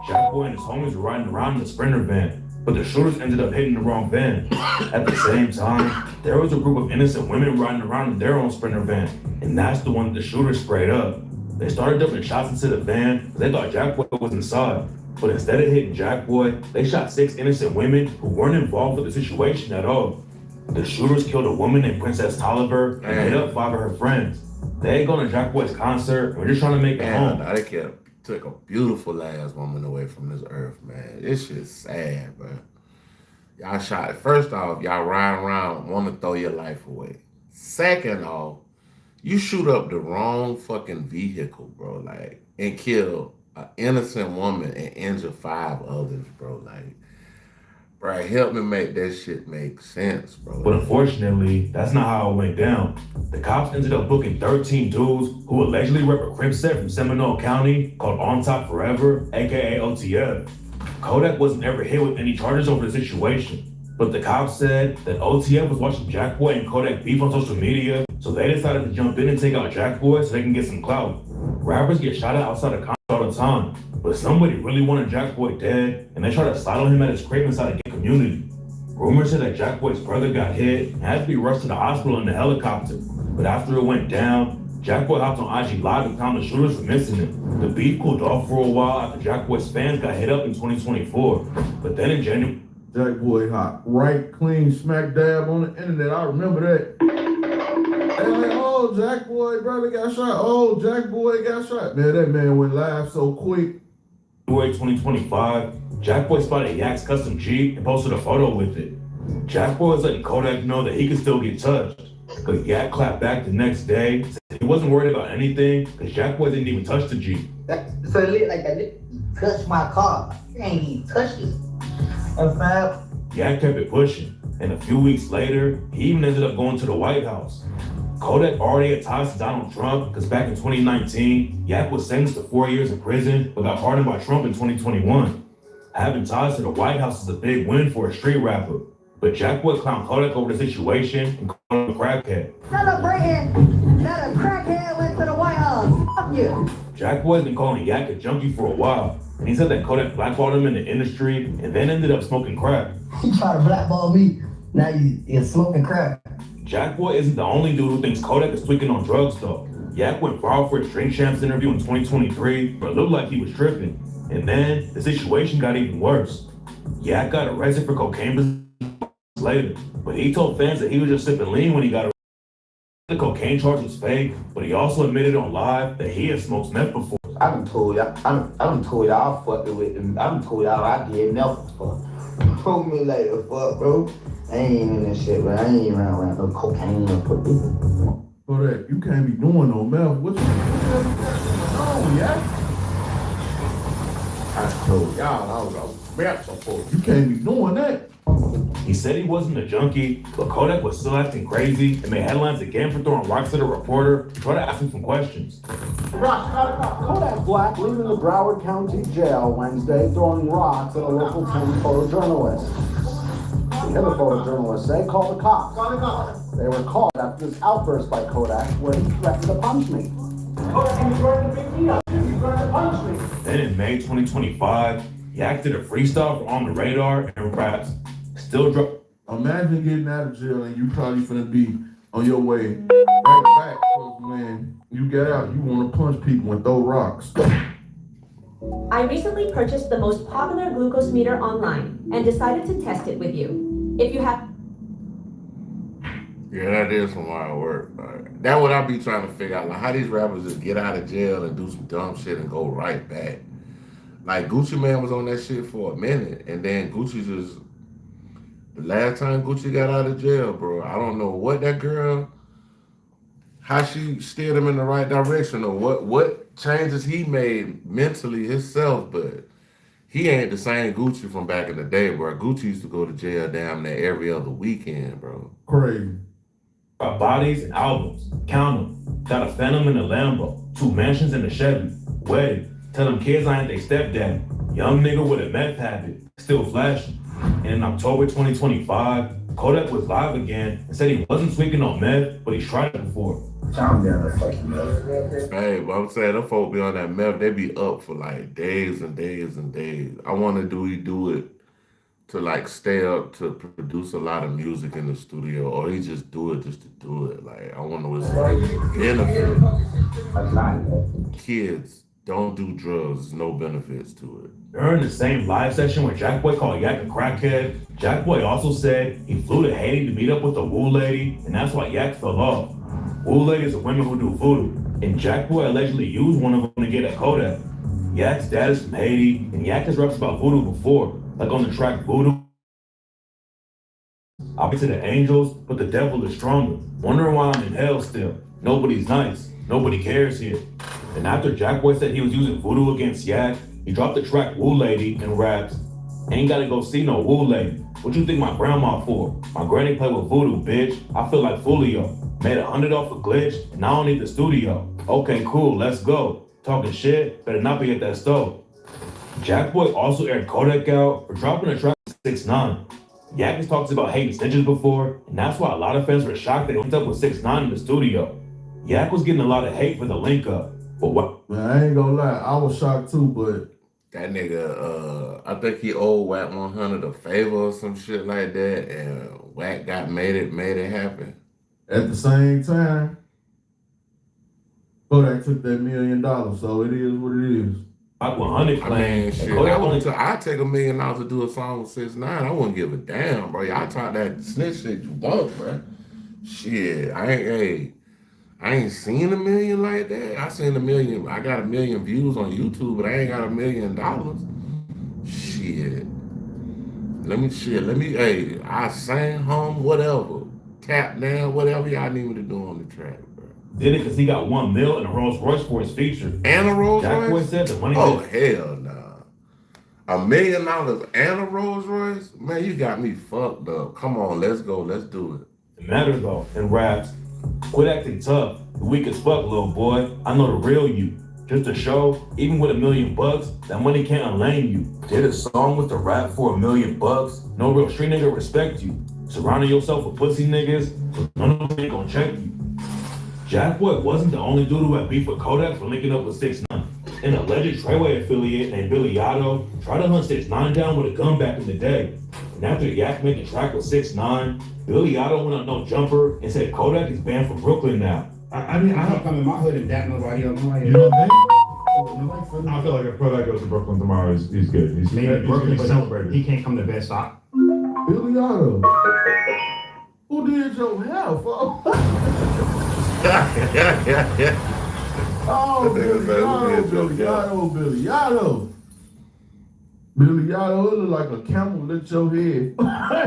S14: Jack Boy and his homies were riding around in the Sprinter van, but the shooters ended up hitting the wrong van. At the same time, there was a group of innocent women riding around in their own Sprinter van, and that's the one that the shooters sprayed up. They started dumping shots into the van because they thought Jack Boy was inside, but instead of hitting Jack Boy, they shot 6 innocent women who weren't involved with the situation at all. The shooters killed a woman named Princess Tolliver and hit up 5 of her friends. They had gone to Jack Boy's concert and were just trying to make it home.
S1: They took a beautiful last woman away from this earth, man. This shit's sad, bro. Y'all shot, first off, y'all riding around, want to throw your life away. Second off, you shoot up the wrong fucking vehicle, bro, like, and kill an innocent woman and injure 5 others, bro. Like, bro, help me make that shit make sense, bro.
S14: But unfortunately, that's not how it went down. The cops ended up booking 13 dudes who allegedly rep a crib set from Seminole County called On Top Forever, aka OTF. Kodak wasn't ever hit with any charges over the situation, but the cops said that OTF was watching Jack Boy and Kodak beef on social media, so they decided to jump in and take out Jack Boy so they can get some clout. Rappers get shot at outside of concerts all the time, but somebody really wanted Jack Boy dead, and they tried to slide on him at his crib inside a gay community. Rumors said that Jack Boy's brother got hit and had to be rushed to the hospital in a helicopter, but after it went down, Jack Boy hopped on IG Live and clowned the shooters for missing him. The beef cooled off for a while after Jack Boy's fans got hit up in 2024, but then in January,
S15: Jack Boy hot, right, clean, smack dab on the internet. I remember that. They like, oh, Jack Boy brother got shot. Oh, Jack Boy got shot. Man, that man went live so quick.
S14: January 2025, Jack Boy spotted Yak's custom Jeep and posted a photo with it. Jack Boy was letting Kodak know that he could still get touched, but Yak clapped back the next day, said he wasn't worried about anything because Jack Boy didn't even touch the Jeep.
S16: So it looked like I didn't touch my car. You ain't even touched it. And fam,
S14: Yak kept it pushing, and a few weeks later, he even ended up going to the White House. Kodak already had ties to Donald Trump because back in 2019, Yak was sentenced to 4 years in prison but got pardoned by Trump in 2021. Having ties to the White House is a big win for a street rapper, but Jack Boy clowned Kodak over the situation and called him a crackhead.
S16: celebrating that a crackhead went to the White House. Fuck you.
S14: Jack Boy's been calling Yak a junkie for a while, And he said that Kodak blackballed him in the industry and then ended up smoking crack.
S16: He tried to blackball me. Now you're smoking crack.
S14: Jack Boy isn't the only dude who thinks Kodak is tweaking on drugs though. Yak went viral for his Drink Champs interview in 2023, but it looked like he was tripping. And then the situation got even worse. Yak got arrested for cocaine business later, but he told fans that he was just sipping lean when he got arrested. The cocaine charge was fake, but he also admitted on live that he had smoked meth before.
S2: I done told y'all, I done told y'all I fucked with him. I done told y'all I did nothing fuck. Told me like the fuck, bro. I ain't in this shit, bro. I ain't around no cocaine or put people.
S15: So that you can't be doing no meth. What the hell you got going on, yeah? I told y'all I was a meth support. You can't be doing that.
S14: He said he wasn't a junkie, but Kodak was still acting crazy and made headlines again for throwing rocks at a reporter to try to ask him some questions.
S17: Kodak Black leaving the Broward County Jail Wednesday, throwing rocks at a local 10 photojournalist. The other photojournalists say called the cops. They were called after this outburst by Kodak where he threatened to punch me.
S14: Then in May 2025, Yak did a freestyle for On the Radar and raps. Still drop.
S15: Imagine getting out of jail and you probably finna be on your way right back. Cause when you get out, you wanna punch people and throw rocks.
S18: I recently purchased the most popular glucose meter online and decided to test it with you. If you have...
S1: Yeah, that is some wild work. That's what I be trying to figure out. Like how these rappers just get out of jail and do some dumb shit and go right back. Like Gucci Mane was on that shit for a minute, and then Gucci just, the last time Gucci got out of jail, bro, I don't know what that girl, how she steered him in the right direction or what changes he made mentally himself, but he ain't the same Gucci from back in the day, bro. Gucci used to go to jail damn near every other weekend, bro.
S15: Crazy.
S14: Bodies and albums, count them. Got a Phantom in a Lambo, 2 mansions in a Chevy, wedding. Tell them kids I ain't they stepdad. Young nigga with a meth habit, still flashing. And in October 2025, Kodak was live again and said he wasn't tweaking on meth, but he's tried it before.
S2: I'm down to fucking meth.
S1: Hey, but I'm saying them folk be on that meth, they be up for like days and days and days. I wonder do he do it to like stay up to produce a lot of music in the studio, or he just do it just to do it? Like I wonder what's the benefit. Kids. Don't do drugs. There's no benefits to it.
S14: During the same live session where Jack Boy called Yak a crackhead, Jack Boy also said he flew to Haiti to meet up with the Woo Lady, and that's why Yak fell off. Woo Ladies are women who do voodoo, and Jack Boy allegedly used one of them to get at Kodak. Yak's dad is from Haiti, and Yak has raps about voodoo before, like on the track Voodoo. I'll be to the angels, but the devil is stronger. Wondering why I'm in hell still. Nobody's nice. Nobody cares here. And after Jack Boy said he was using voodoo against Yak, he dropped the track Woo Lady and raps, ain't gotta go see no Woo Lady. What you think my grandma for? My granny play with voodoo, bitch. I feel like Fulio. Made $100 off a glitch, and I don't need the studio. Okay, cool, let's go. Talking shit, better not be at that stove. Jack Boy also aired Kodak out for dropping a track 6ix9ine. Yak has talked about hating snitches before, and that's why a lot of fans were shocked that he linked up with 6ix9ine in the studio. Yak was getting a lot of hate for the link up. But what?
S15: Man, I ain't gonna lie, I was shocked too, but
S1: that nigga, I think he owed Wack 100 a favor or some shit like that, and Wack got made it happen.
S15: At the same time, Kodak took that $1 million, so it is what it is.
S14: Wack 100
S1: I mean, shit, I'd take $1 million to do a song with 6ix9ine. I wouldn't give a damn, bro. Y'all talk that snitch shit you want, bro. Shit, I ain't seen $1 million like that. I seen $1 million. I got 1 million views on YouTube, but I ain't got $1 million. Shit. Hey, I sang home, whatever. Tap down, whatever y'all need me to do on the track, bro.
S14: Did it because he got $1 million and a Rolls Royce for his feature.
S1: And a Rolls
S14: Jack
S1: Royce?
S14: Boy said the money.
S1: Oh, hell nah. $1 million and a Rolls Royce? Man, you got me fucked up. Come on, let's go. Let's do it.
S14: It matters though, in raps. Quit acting tough. You weak as fuck, little boy. I know the real you. Just to show, even with $1 million, that money can't unlame you. Did a song with the rap for $1 million. No real street nigga respect you. Surrounding yourself with pussy niggas, so none of them ain't gonna check you. Jack Boy wasn't the only dude who had beef with Kodak for linking up with 6ix9ine. An alleged Treyway affiliate named Billy Otto tried to hunt 6ix9ine down with a gun back in the day. And after Yak made the track with 6ix9ine, Billy Otto went on No Jumper and said Kodak is banned from Brooklyn now.
S19: I mean, I don't come in my hood and dap nobody up.
S5: You know what I mean? I feel like if Kodak goes to Brooklyn tomorrow, he's good. He's
S19: Brooklyn, but
S5: celebrated.
S19: he can't come to Bed-Stuy.
S15: Billy Otto. Who did your hair, folks? Oh, Billy Otto. Billy Otto, it look like a camel licked your head.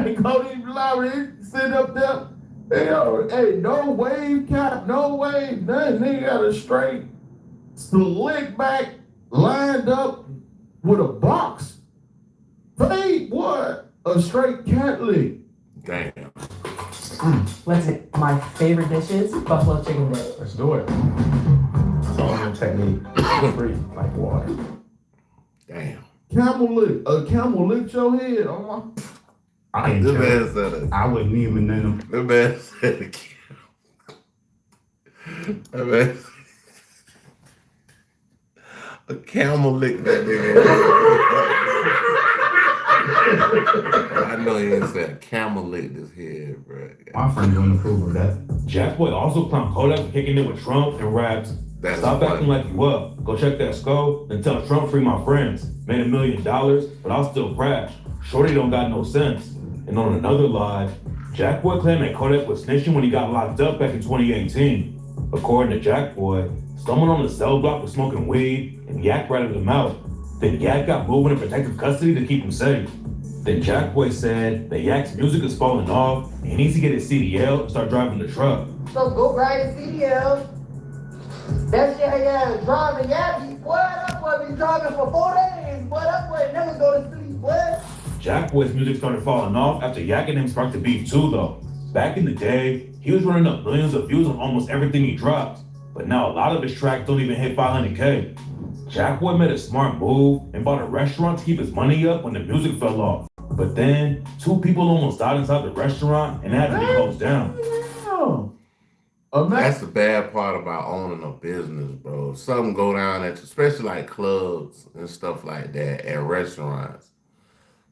S15: Ain't gonna even lie, sit up there. Hey, no wave cap, no wave, nothing. Nigga got a straight slick back, lined up with a box. Fade, what? A straight cat lick.
S1: Damn.
S20: Listen, my favorite dish is buffalo chicken dip.
S19: Let's do it. Song technique, free like water.
S1: Damn.
S15: Camel lick, a camel licked your head. Oh my.
S19: I ain't
S1: The
S19: joking.
S1: man said it.
S19: I wouldn't even in them.
S1: The man said it. The man said a camel licked that nigga. I know he ain't said a camel licked his head, bro.
S19: My friend wouldn't approve of that.
S14: Jackboy also clowned Kodak for kicking it with Trump and raps.
S1: That's
S14: Stop
S1: funny.
S14: acting like you up. Go check that skull and tell Trump free my friends. Made $1 million, but I'll still crash. Shorty don't got no sense. And on another lie, Jackboy claimed that Kodak was snitching when he got locked up back in 2018. According to Jackboy, someone on the cell block was smoking weed and Yak ratted him out. Then Yak got moved into protective custody to keep him safe. Then Jackboy said that Yak's music is falling off and he needs to get his CDL and start driving the truck.
S16: So go ride a CDL. That shit, yeah, driving Yabby. Boy, that boy been driving for 4 days. Boy, that boy never go to sleep, boy.
S14: Jackboy's music started falling off after Yak and him sparked the beef too, though. Back in the day, he was running up millions of views on almost everything he dropped. But now a lot of his tracks don't even hit 500K. Jackboy made a smart move and bought a restaurant to keep his money up when the music fell off. But then, 2 people almost died inside the restaurant and it had to be closed down.
S1: That's the bad part about owning a business, bro. If something go down at, especially like clubs and stuff like that, and restaurants.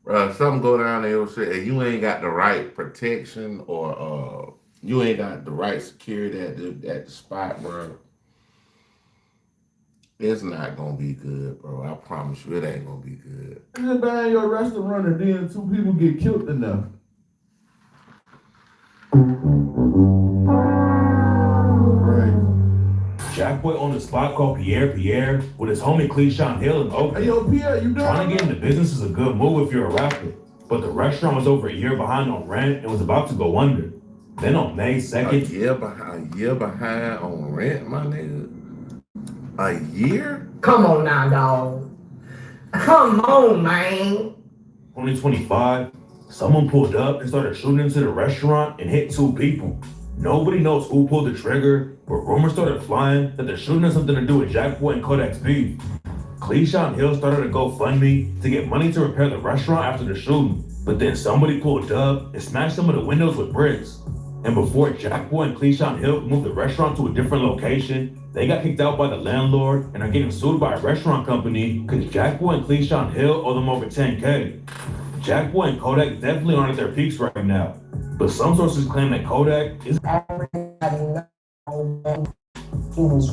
S1: Bro, if something go down there and you ain't got the right protection or you ain't got the right security at the spot, bro, it's not gonna be good, bro. I promise you, it ain't gonna be good.
S15: You ban your restaurant and then 2 people get killed enough.
S14: Jackboy owned a spot called Pierre with his homie Cleashon Hill in Oakland.
S15: Hey, yo, Pierre, you doing?
S14: Trying to get into business is a good move if you're a rapper. But the restaurant was over a year behind on rent and was about to go under. Then on May 2nd...
S1: A year behind on rent, my nigga? A year?
S20: Come on now, dog. Come on, man.
S14: 2025, someone pulled up and started shooting into the restaurant and hit 2 people. Nobody knows who pulled the trigger, but rumors started flying that the shooting has something to do with Jackboy and Kodak's beef. Cleashon Hill started a GoFundMe to get money to repair the restaurant after the shooting, but then somebody pulled up and smashed some of the windows with bricks. And before Jackboy and Cleashon Hill moved the restaurant to a different location, they got kicked out by the landlord and are getting sued by a restaurant company because Jackboy and Cleashon Hill owe them over 10K. Jackboy and Kodak definitely aren't at their peaks right now, but some sources claim that Kodak is...
S16: He was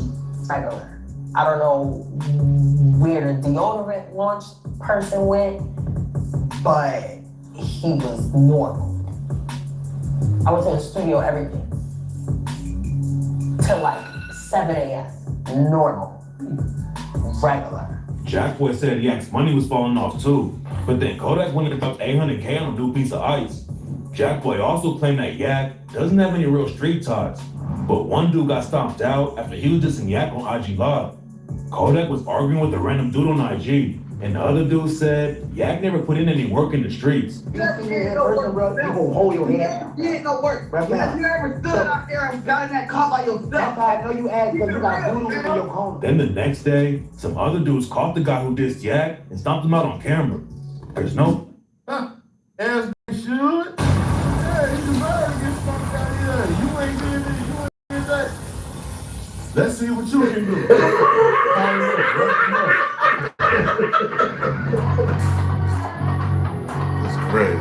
S16: regular. I don't know where the deodorant launch person went, but he was normal. I was in the studio every day till like 7 a.m. Normal. Regular.
S14: Jackboy said Yak's money was falling off too, but then Kodak went and dumped 800K on a new piece of ice. Jackboy also claimed that Yak doesn't have any real street ties, but one dude got stomped out after he was dissing Yak on IG Live. Kodak was arguing with a random dude on IG, and the other dude said Yak never put in any work in the streets.
S16: You ain't no work. You gonna hold your head. You ain't no work. You ever stood out there and got in that car by yourself? That's how I know you asked because you got voodoo in your corner.
S14: Then the next day, some other dudes caught the guy who dissed Yak and stomped him out on camera. There's no...
S15: As they should. Yeah, he deserves to get fucked out of here. You ain't did this, you ain't did that. Let's see what you can do.
S1: It's crazy,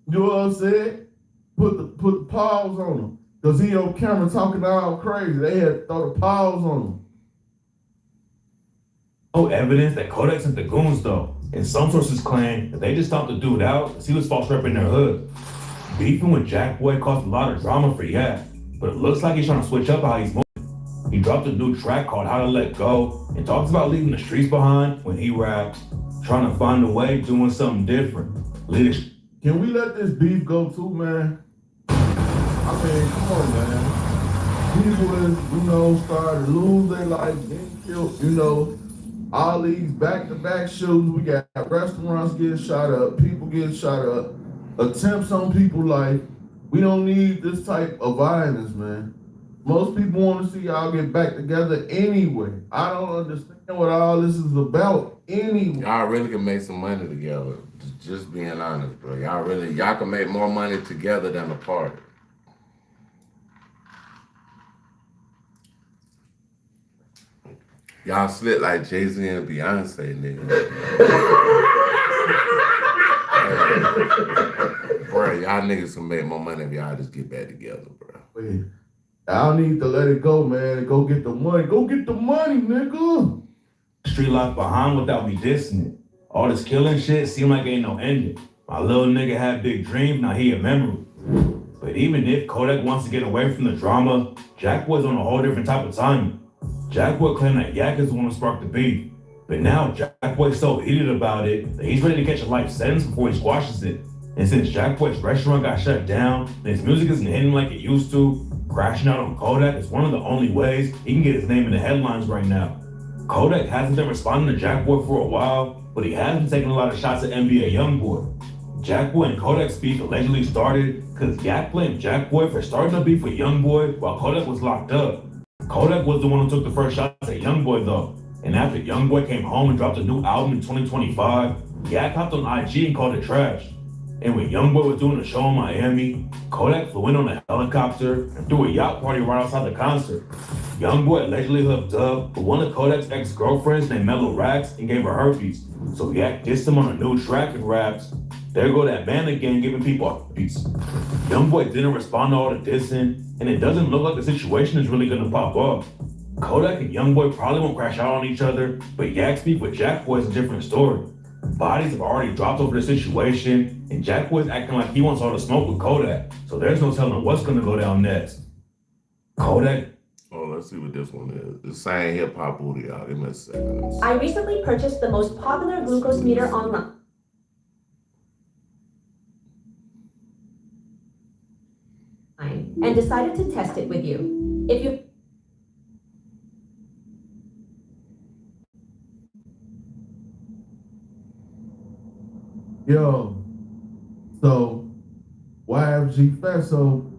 S15: You know what I'm saying? Put the pause on him. Cause he on camera talking all crazy. They had to throw the pause on him.
S14: No evidence that Kodak sent the goons though, and some sources claim that they just stopped the dude out because he was false repping their hood. Beefing with Jack Boy caused a lot of drama for Yak, but it looks like he's trying to switch up how he's moving. He dropped a new track called How to Let Go and talks about leaving the streets behind when he raps, trying to find a way, doing something different. Leadership.
S15: Can we let this beef go too, man? I mean, come on, man. People, started to lose their life, getting killed, all these back-to-back shootings. We got restaurants getting shot up, people getting shot up, attempts on people's life. We don't need this type of violence, man. Most people want to see y'all get back together anyway. I don't understand what all this is about anyway.
S1: Y'all really can make some money together. Just being honest, bro. Y'all can make more money together than apart. Y'all split like Jay-Z and Beyonce, nigga. Bro, y'all niggas can make more money if y'all just get back together, bro.
S15: Y'all need to let it go, man. Go get the money. Go get the money, nigga.
S14: Street life behind without me dissing it. All this killing shit seem like ain't no ending. My little nigga had big dreams, now he a memory. But even if Kodak wants to get away from the drama, Jack Boy's on a whole different type of timing. Jack Boy claimed that Yak is the one who sparked the beef. But now Jack Boy's so heated about it that he's ready to catch a life sentence before he squashes it. And since Jack Boy's restaurant got shut down and his music isn't hitting like it used to, crashing out on Kodak is one of the only ways he can get his name in the headlines right now. Kodak hasn't been responding to Jack Boy for a while, but he has been taking a lot of shots at NBA YoungBoy. Jack Boy and Kodak's beef allegedly started because Yak blamed Jack Boy for starting a beef with YoungBoy while Kodak was locked up. Kodak was the one who took the first shots at YoungBoy though, and after YoungBoy came home and dropped a new album in 2025, Yak hopped on IG and called it trash. And when YoungBoy was doing a show in Miami, Kodak flew in on a helicopter and threw a yacht party right outside the concert. YoungBoy allegedly hooked up with one of Kodak's ex-girlfriends named Mellow Racks and gave her herpes. So Yak dissed him on a new track and raps, "There go that man again giving people herpes." YoungBoy didn't respond to all the dissing, and it doesn't look like the situation is really gonna pop up. Kodak and YoungBoy probably won't crash out on each other, but Yak's beef with Jack Boy is a different story. Bodies have already dropped over the situation, and Jack Boy's acting like he wants all the smoke with Kodak, so there's no telling what's gonna go down next. Kodak.
S1: Oh, let's see what this one is. The same hip hop booty, y'all. Give me a second.
S18: I recently purchased the most popular glucose meter online. And decided to test it with you. If you
S15: Yo, so YFG Fesso,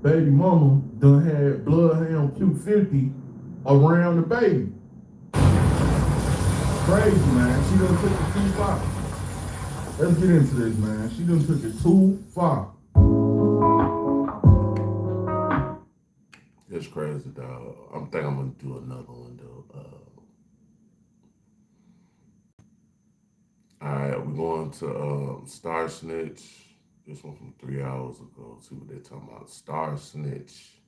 S15: baby mama, done had Bloodhound Q50 around the baby. Crazy, man. She done took it too far. Let's get into this, man. She done took it too far.
S1: It's crazy, dog. I'm gonna do another one, though. All right, we're going to Star Snitch. This one from 3 hours ago. See what they're talking about. Star Snitch.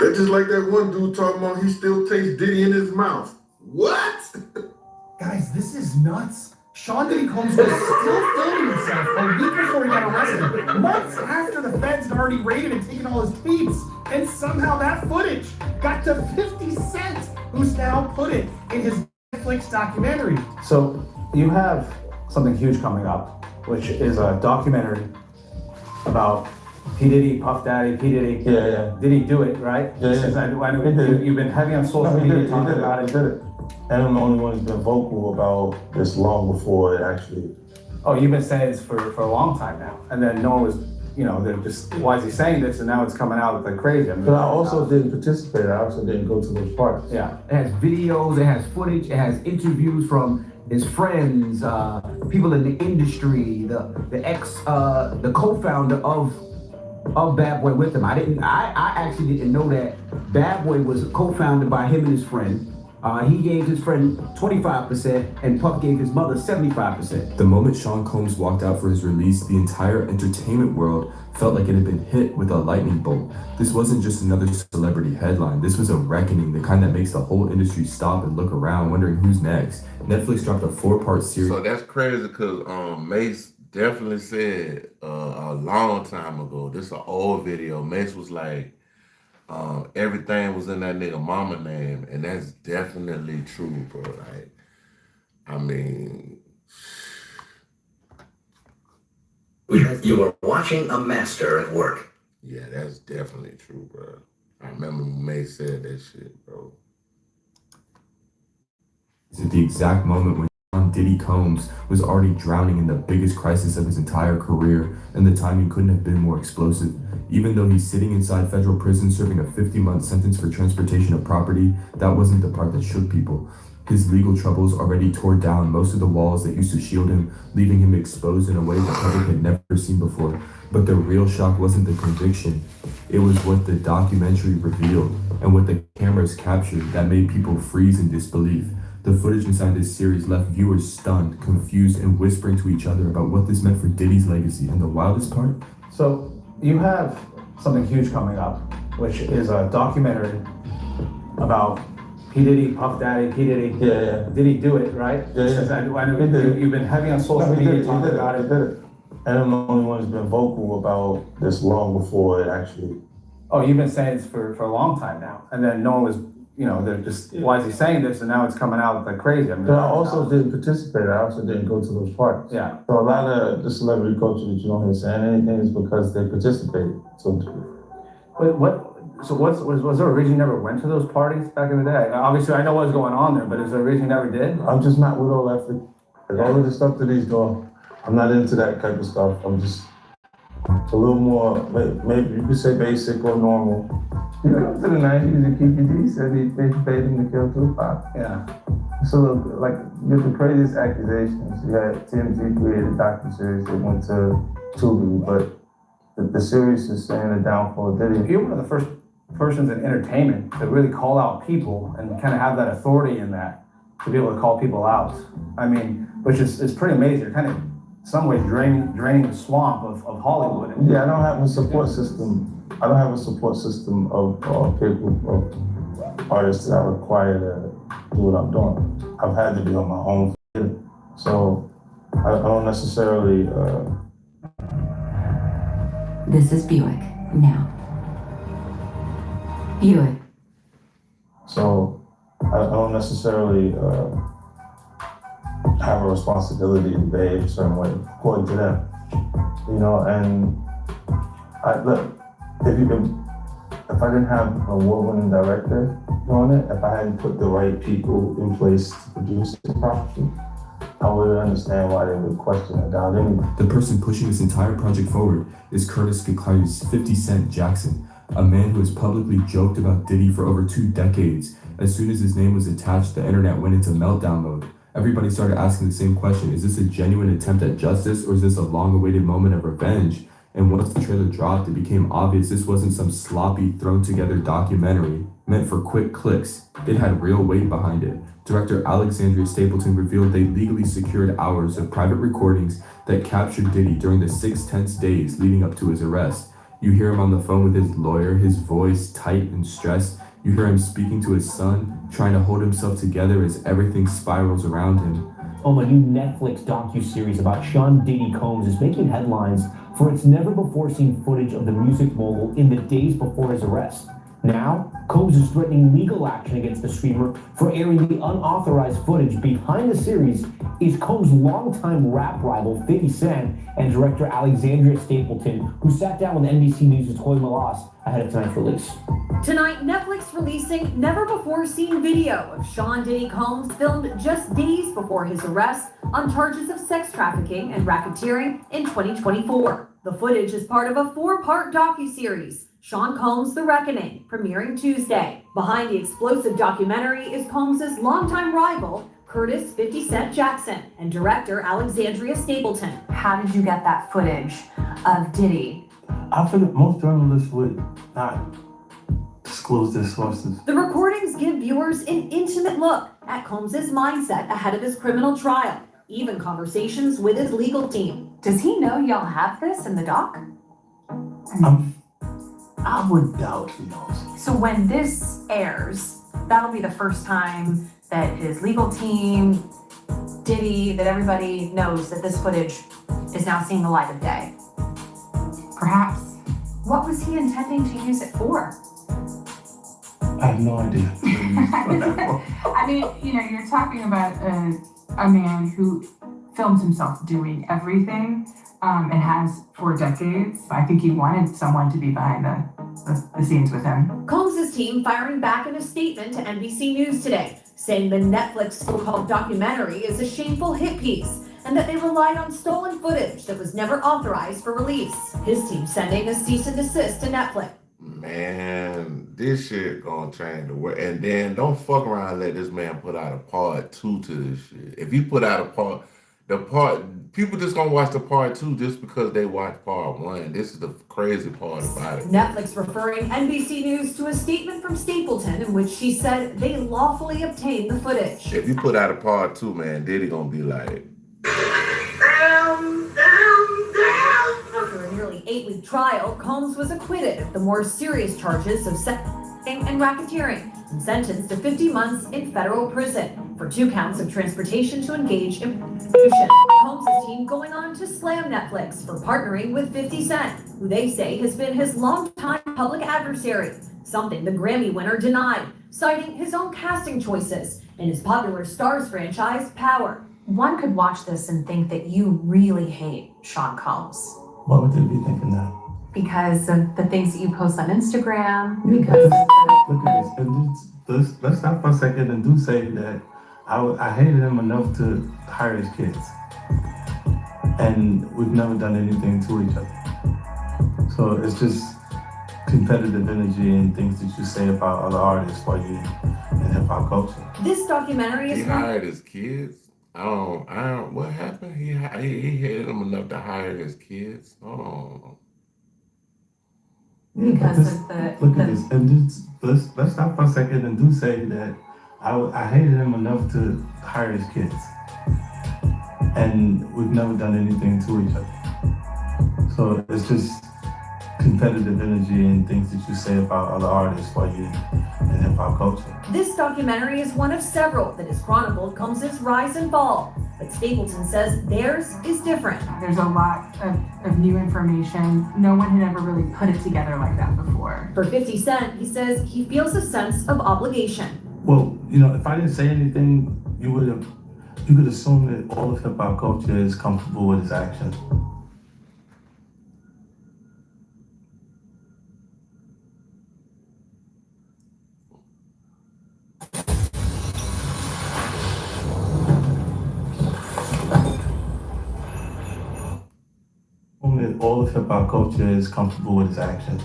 S3: That's just like that one dude talking about he still tastes Diddy in his mouth. What?
S7: Guys, this is nuts. Sean Diddy Combs was still filming himself a week before he got arrested, months after the feds had already raided and taken all his tweets. And somehow that footage got to 50 Cent, who's now put it in his Netflix documentary.
S17: So you have something huge coming up, which is a documentary about P. Diddy, Puff Daddy, P. Diddy.
S19: Yeah.
S17: Did he do it, right?
S19: Yeah.
S17: I know you've been heavy on social media talking about it.
S19: He did it. And I'm the only one who's been vocal about this long before it actually.
S17: Oh, you've been saying this for a long time now. And then no one was, they're just, why is he saying this? And now it's coming out like crazy.
S19: But I also didn't participate. I also didn't go to those parties.
S17: Yeah.
S2: It has videos, it has footage, it has interviews from his friends, people in the industry, the co-founder of
S21: of Bad Boy with him. I actually didn't know that Bad Boy was co-founded by him and his friend. He gave his friend 25% and Puff gave his mother 75%.
S22: The moment Sean Combs walked out for his release, the entire entertainment world felt like it had been hit with a lightning bolt. This wasn't just another celebrity headline. This was a reckoning, the kind that makes the whole industry stop and look around, wondering who's next. Netflix dropped a 4-part series.
S1: So that's crazy because Mace definitely said a long time ago, this is an old video, Mace was like, everything was in that nigga mama name, and that's definitely true, bro. Like, I mean,
S23: You are watching a master at work.
S1: yeah, that's definitely true, bro. I remember when Mace said that shit, bro.
S22: At the exact moment when Sean Diddy Combs was already drowning in the biggest crisis of his entire career, and the timing couldn't have been more explosive. Even though he's sitting inside federal prison serving a 50-month sentence for transportation of property, that wasn't the part that shook people. His legal troubles already tore down most of the walls that used to shield him, leaving him exposed in a way the public had never seen before. But the real shock wasn't the conviction. It was what the documentary revealed, and what the cameras captured that made people freeze in disbelief. The footage inside this series left viewers stunned, confused, and whispering to each other about what this meant for Diddy's legacy. And the wildest part?
S24: So you have something huge coming up, which is a documentary about P. Diddy, Puff Daddy, P. Diddy.
S19: Yeah.
S24: Did he do it, right?
S19: Yeah.
S24: I know you've been heavy on social media talking about it.
S19: And I'm the only one who's been vocal about this long before it actually.
S24: Oh, you've been saying this for a long time now. And then no one was, they're just, why is he saying this? And now it's coming out like crazy. I mean,
S19: But I also didn't participate. I also didn't go to those parties.
S24: Yeah.
S19: So a lot of the celebrity culture that you don't hear saying anything is because they participated. So
S24: was there a reason you never went to those parties back in the day? Obviously, I know what was going on there, but is there a reason you never did?
S19: I'm just not with all that. Like all of the stuff that he's doing, I'm not into that type of stuff. I'm just a little more, maybe you could say basic or normal. You go to the 90s and Kiki D said they paid him to kill Tupac.
S24: Yeah.
S19: So like with the craziest accusations, you had TMZ created a docuseries that went to Tubi, but the series is saying the downfall of Diddy.
S24: You're one of the first persons in entertainment to really call out people and kind of have that authority in that, to be able to call people out. I mean, which is pretty amazing. You're kind of, in some ways, draining the swamp of Hollywood.
S19: Yeah, I don't have a support system. I don't have a support system of people, of artists that I require to do what I'm doing. I've had to be on my own. So I don't necessarily.
S6: This is Buick now. Buick.
S19: So I don't necessarily have a responsibility to behave a certain way according to them. And if I didn't have an award-winning director doing it, if I hadn't put the right people in place to produce it properly, I would understand why they would question it down anyway.
S22: The person pushing this entire project forward is Curtis Caclier's 50 Cent Jackson, a man who has publicly joked about Diddy for over 2 decades. As soon as his name was attached, the internet went into meltdown mode. Everybody started asking the same question: is this a genuine attempt at justice, or is this a long-awaited moment of revenge? And once the trailer dropped, it became obvious this wasn't some sloppy, thrown-together documentary meant for quick clicks. It had real weight behind it. Director Alexandria Stapleton revealed they legally secured hours of private recordings that captured Diddy during the 6 tense days leading up to his arrest. You hear him on the phone with his lawyer, his voice tight and stressed. You hear him speaking to his son, trying to hold himself together as everything spirals around him.
S25: A new Netflix docuseries about Sean Diddy Combs is making headlines for its never-before-seen footage of the music mogul in the days before his arrest. Now, Combs is threatening legal action against the streamer for airing the unauthorized footage. Behind the series is Combs' longtime rap rival 50 Cent and director Alexandria Stapleton, who sat down with NBC News' Toy Malas ahead of tonight's release.
S4: Tonight, Netflix releasing never-before-seen video of Sean Diddy Combs filmed just days before his arrest on charges of sex trafficking and racketeering in 2024. The footage is part of a 4-part docuseries, Sean Combs: The Reckoning, premiering Tuesday. Behind the explosive documentary is Combs' longtime rival, Curtis 50 Cent Jackson, and director Alexandria Stapleton.
S11: How did you get that footage of Diddy
S19: I figured most journalists would not disclose their sources.
S4: The recordings give viewers an intimate look at Combs's mindset ahead of his criminal trial, even conversations with his legal team.
S8: Does he know y'all have this in the doc?
S19: I would doubt he knows.
S8: So when this airs, that'll be the first time that his legal team, Diddy, that everybody knows that this footage is now seeing the light of day. Perhaps. What was he intending to use it for?
S19: I have no idea.
S9: I mean, you know, you're talking about a man who films himself doing everything and has for decades. I think he wanted someone to be behind the scenes with him.
S4: Combs's team firing back in a statement to NBC News today, saying the Netflix so-called documentary is a shameful hit piece and that they relied on stolen footage that was never authorized for release. His team sending a cease and desist to Netflix.
S1: Man, this shit gonna change the world. And then don't fuck around and let this man put out a part 2 to this shit. If he put out people just gonna watch the part 2 just because they watched part 1. This is the crazy part about it.
S4: Netflix referring NBC News to a statement from Stapleton in which she said they lawfully obtained the footage.
S1: If you put out a part 2, man, Diddy gonna be like,
S4: After a nearly 8-week trial, Combs was acquitted of the more serious charges of sex and racketeering and sentenced to 50 months in federal prison for 2 counts of transportation to engage in prostitution. Combs' team going on to slam Netflix for partnering with 50 Cent, who they say has been his longtime public adversary, something the Grammy winner denied, citing his own casting choices in his popular Stars franchise, Power.
S8: One could watch this and think that you really hate Sean Combs.
S19: Why would they be thinking that?
S8: Because of the things that you post on Instagram, because of
S19: Look at this. And let's stop for a second and do say that I hated him enough to hire his kids. And we've never done anything to each other. So it's just competitive energy and things that you say about other artists while you in hip hop culture.
S4: This documentary is
S1: he hired his kids. I don't. What happened? He hated him enough to hire his kids. Oh.
S8: because of the.
S19: Look at this. And let's stop for a second and do say that I hated him enough to hire his kids. And we've never done anything to each other. So it's just competitive energy and things that you say about other artists while you in hip hop culture.
S4: This documentary is one of several that has chronicled Combs' rise and fall, but Stapleton says theirs is different.
S9: There's a lot of new information. No one had ever really put it together like that before.
S4: For 50 Cent, he says he feels a sense of obligation.
S19: Well, you know, if I didn't say anything, you could assume that all of hip hop culture is comfortable with his actions. All of hip hop culture is comfortable with his actions.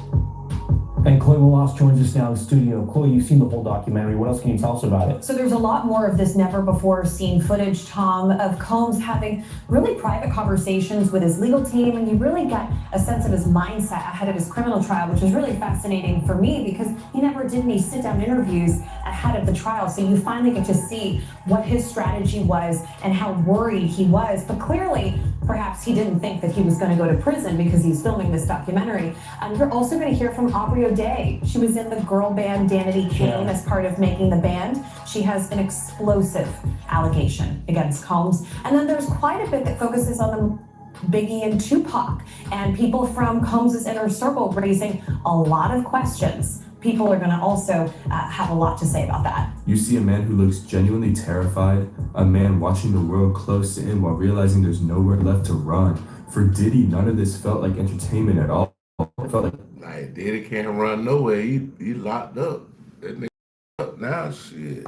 S25: And Chloe Wallace joins us now in the studio. Chloe, you've seen the whole documentary. What else can you tell us about it?
S4: So there's a lot more of this never before seen footage, Tom, of Combs having really private conversations with his legal team, and you really get a sense of his mindset ahead of his criminal trial, which is really fascinating for me because he never did any sit-down interviews ahead of the trial. So you finally get to see what his strategy was and how worried he was. But clearly, perhaps he didn't think that he was going to go to prison because he's filming this documentary. You're also going to hear from Aubrey O'Day. She was in the girl band Danity Kane as part of making the band. She has an explosive allegation against Combs. And then there's quite a bit that focuses on Biggie and Tupac, and people from Combs' inner circle raising a lot of questions. People are going to also have a lot to say about that.
S22: You see a man who looks genuinely terrified, a man watching the world close in while realizing there's nowhere left to run. For Diddy, none of this felt like entertainment at all. It felt
S1: like Diddy can't run nowhere. He locked up. That nigga up now, shit.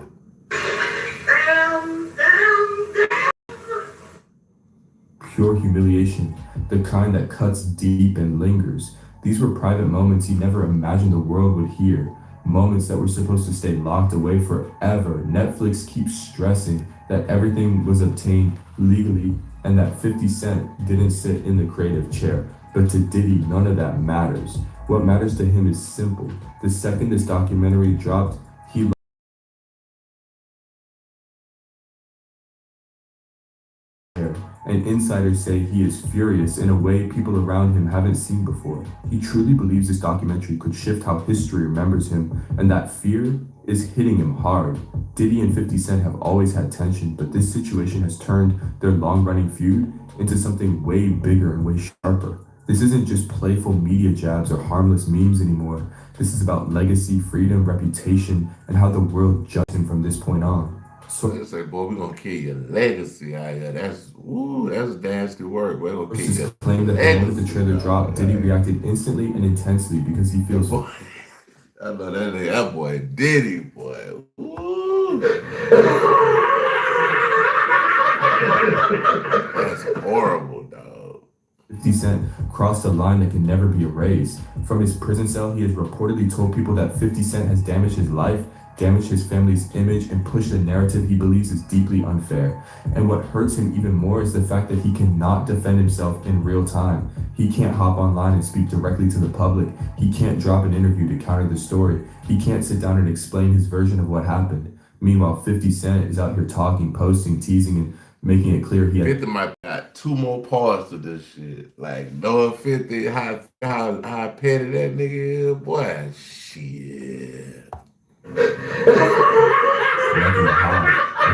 S22: Pure humiliation, the kind that cuts deep and lingers. These were private moments he never imagined the world would hear. Moments that were supposed to stay locked away forever. Netflix keeps stressing that everything was obtained legally and that 50 Cent didn't sit in the creative chair. But to Diddy, none of that matters. What matters to him is simple. The second this documentary dropped, he and insiders say he is furious in a way people around him haven't seen before. He truly believes this documentary could shift how history remembers him, and that fear is hitting him hard. Diddy and 50 Cent have always had tension, but this situation has turned their long-running feud into something way bigger and way sharper. This isn't just playful media jabs or harmless memes anymore. This is about legacy, freedom, reputation, and how the world judges him from this point on.
S1: So they say, boy, we're gonna kill your legacy out here. That's nasty work. We're gonna kill your
S22: claim that the moment the trailer dropped, Diddy reacted instantly and intensely because he feels.
S1: Boy, I know that boy Diddy, boy. Woo. That's horrible, dog.
S22: 50 Cent crossed a line that can never be erased. From his prison cell, he has reportedly told people that 50 Cent has damaged his life, damaged his family's image, and pushed a narrative he believes is deeply unfair. And what hurts him even more is the fact that he cannot defend himself in real time. He can't hop online and speak directly to the public. He can't drop an interview to counter the story. He can't sit down and explain his version of what happened. Meanwhile, 50 Cent is out here talking, posting, teasing, and making it clear he had
S1: 50 might got 2 more parts to this shit. Like, knowing 50, how petty that nigga is, boy, shit.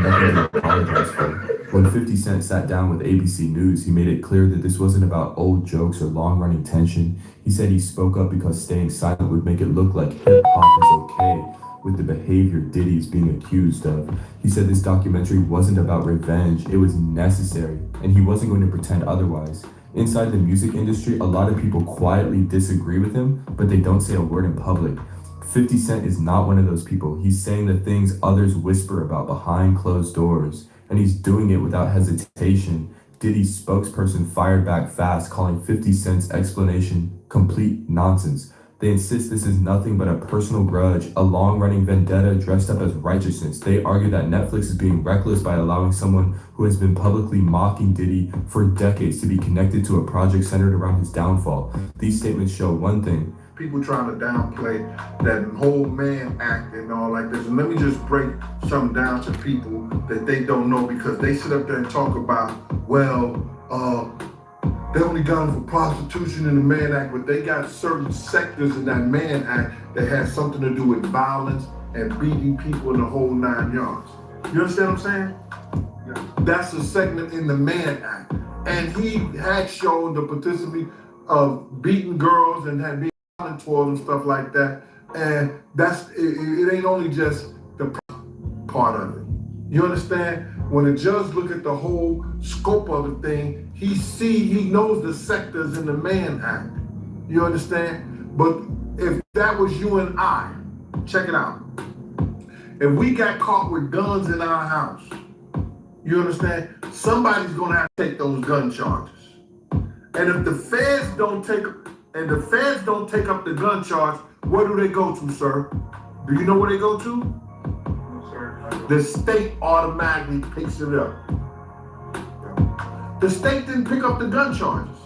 S22: Nothing to apologize for. When 50 Cent sat down with ABC News, he made it clear that this wasn't about old jokes or long-running tension. He said he spoke up because staying silent would make it look like hip-hop is okay with the behavior Diddy is being accused of. He said this documentary wasn't about revenge, it was necessary, and he wasn't going to pretend otherwise. Inside the music industry, a lot of people quietly disagree with him, but they don't say a word in public. 50 Cent is not one of those people. He's saying the things others whisper about behind closed doors, and he's doing it without hesitation. Diddy's spokesperson fired back fast, calling 50 Cent's explanation complete nonsense. They insist this is nothing but a personal grudge, a long-running vendetta dressed up as righteousness. They argue that Netflix is being reckless by allowing someone who has been publicly mocking Diddy for decades to be connected to a project centered around his downfall. These statements show one thing.
S15: People trying to downplay that whole man act and all like this. And let me just break something down to people that they don't know, because they sit up there and talk about, they only got him for prostitution in the Mann Act, but they got certain sectors in that Mann Act that has something to do with violence and beating people in the whole 9 yards. You understand what I'm saying? That's a segment in the Mann Act. And he had shown the participant of beating girls and had been violent towards and stuff like that. And it ain't only just the part of it. You understand? When a judge look at the whole scope of the thing, he knows the sectors in the Mann Act. You understand? But if that was you and I, check it out. If we got caught with guns in our house, you understand? Somebody's gonna have to take those gun charges. And if the feds don't take up the gun charge, where do they go to, sir? Do you know where they go to? The state automatically picks it up. The state didn't pick up the gun charges.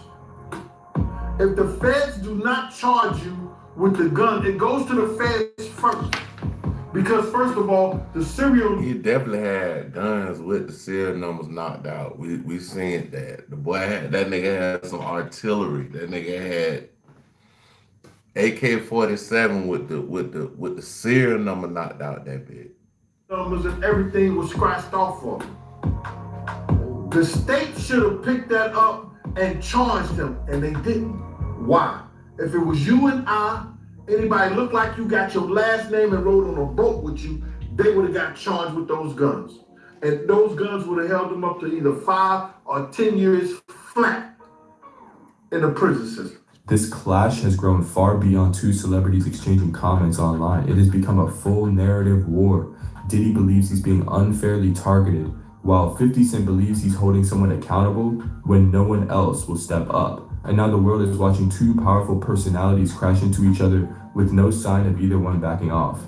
S15: If the feds do not charge you with the gun, it goes to the feds first. Because first of all, the serial...
S1: He definitely had guns with the serial numbers knocked out. We seen that. The boy that nigga had some artillery. That nigga had AK-47 with the serial number knocked out that bit.
S15: Numbers and everything was scratched off of him. The state should have picked that up and charged him, and they didn't. Why? If it was you and I, anybody looked like you got your last name and rode on a boat with you, they would have got charged with those guns. And those guns would have held them up to either 5 or 10 years flat in the prison system.
S22: This clash has grown far beyond two celebrities exchanging comments online. It has become a full narrative war. Diddy believes he's being unfairly targeted, while 50 Cent believes he's holding someone accountable when no one else will step up. And now the world is watching two powerful personalities crash into each other with no sign of either one backing off.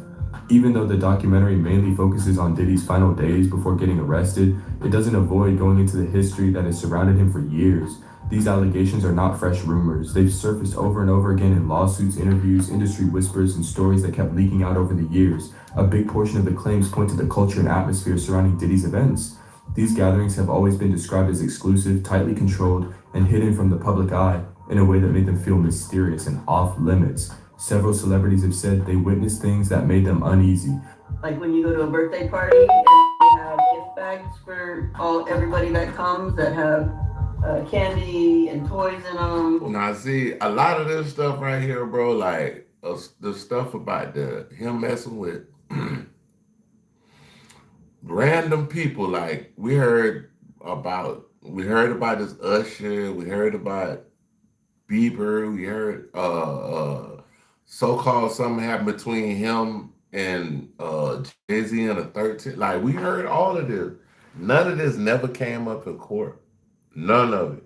S22: Even though the documentary mainly focuses on Diddy's final days before getting arrested, it doesn't avoid going into the history that has surrounded him for years. These allegations are not fresh rumors. They've surfaced over and over again in lawsuits, interviews, industry whispers, and stories that kept leaking out over the years. A big portion of the claims point to the culture and atmosphere surrounding Diddy's events. These gatherings have always been described as exclusive, tightly controlled, and hidden from the public eye in a way that made them feel mysterious and off limits. Several celebrities have said they witnessed things that made them uneasy.
S5: Like when you go to a birthday party and they have gift bags for everybody that comes that have candy and toys in them.
S1: Now, see, a lot of this stuff right here, bro, like the stuff about him messing with random people. Like we heard about this Usher, we heard about Bieber, we heard so-called something happened between him and Jay-Z and a 13. Like we heard all of this. None of this never came up in court. None of it.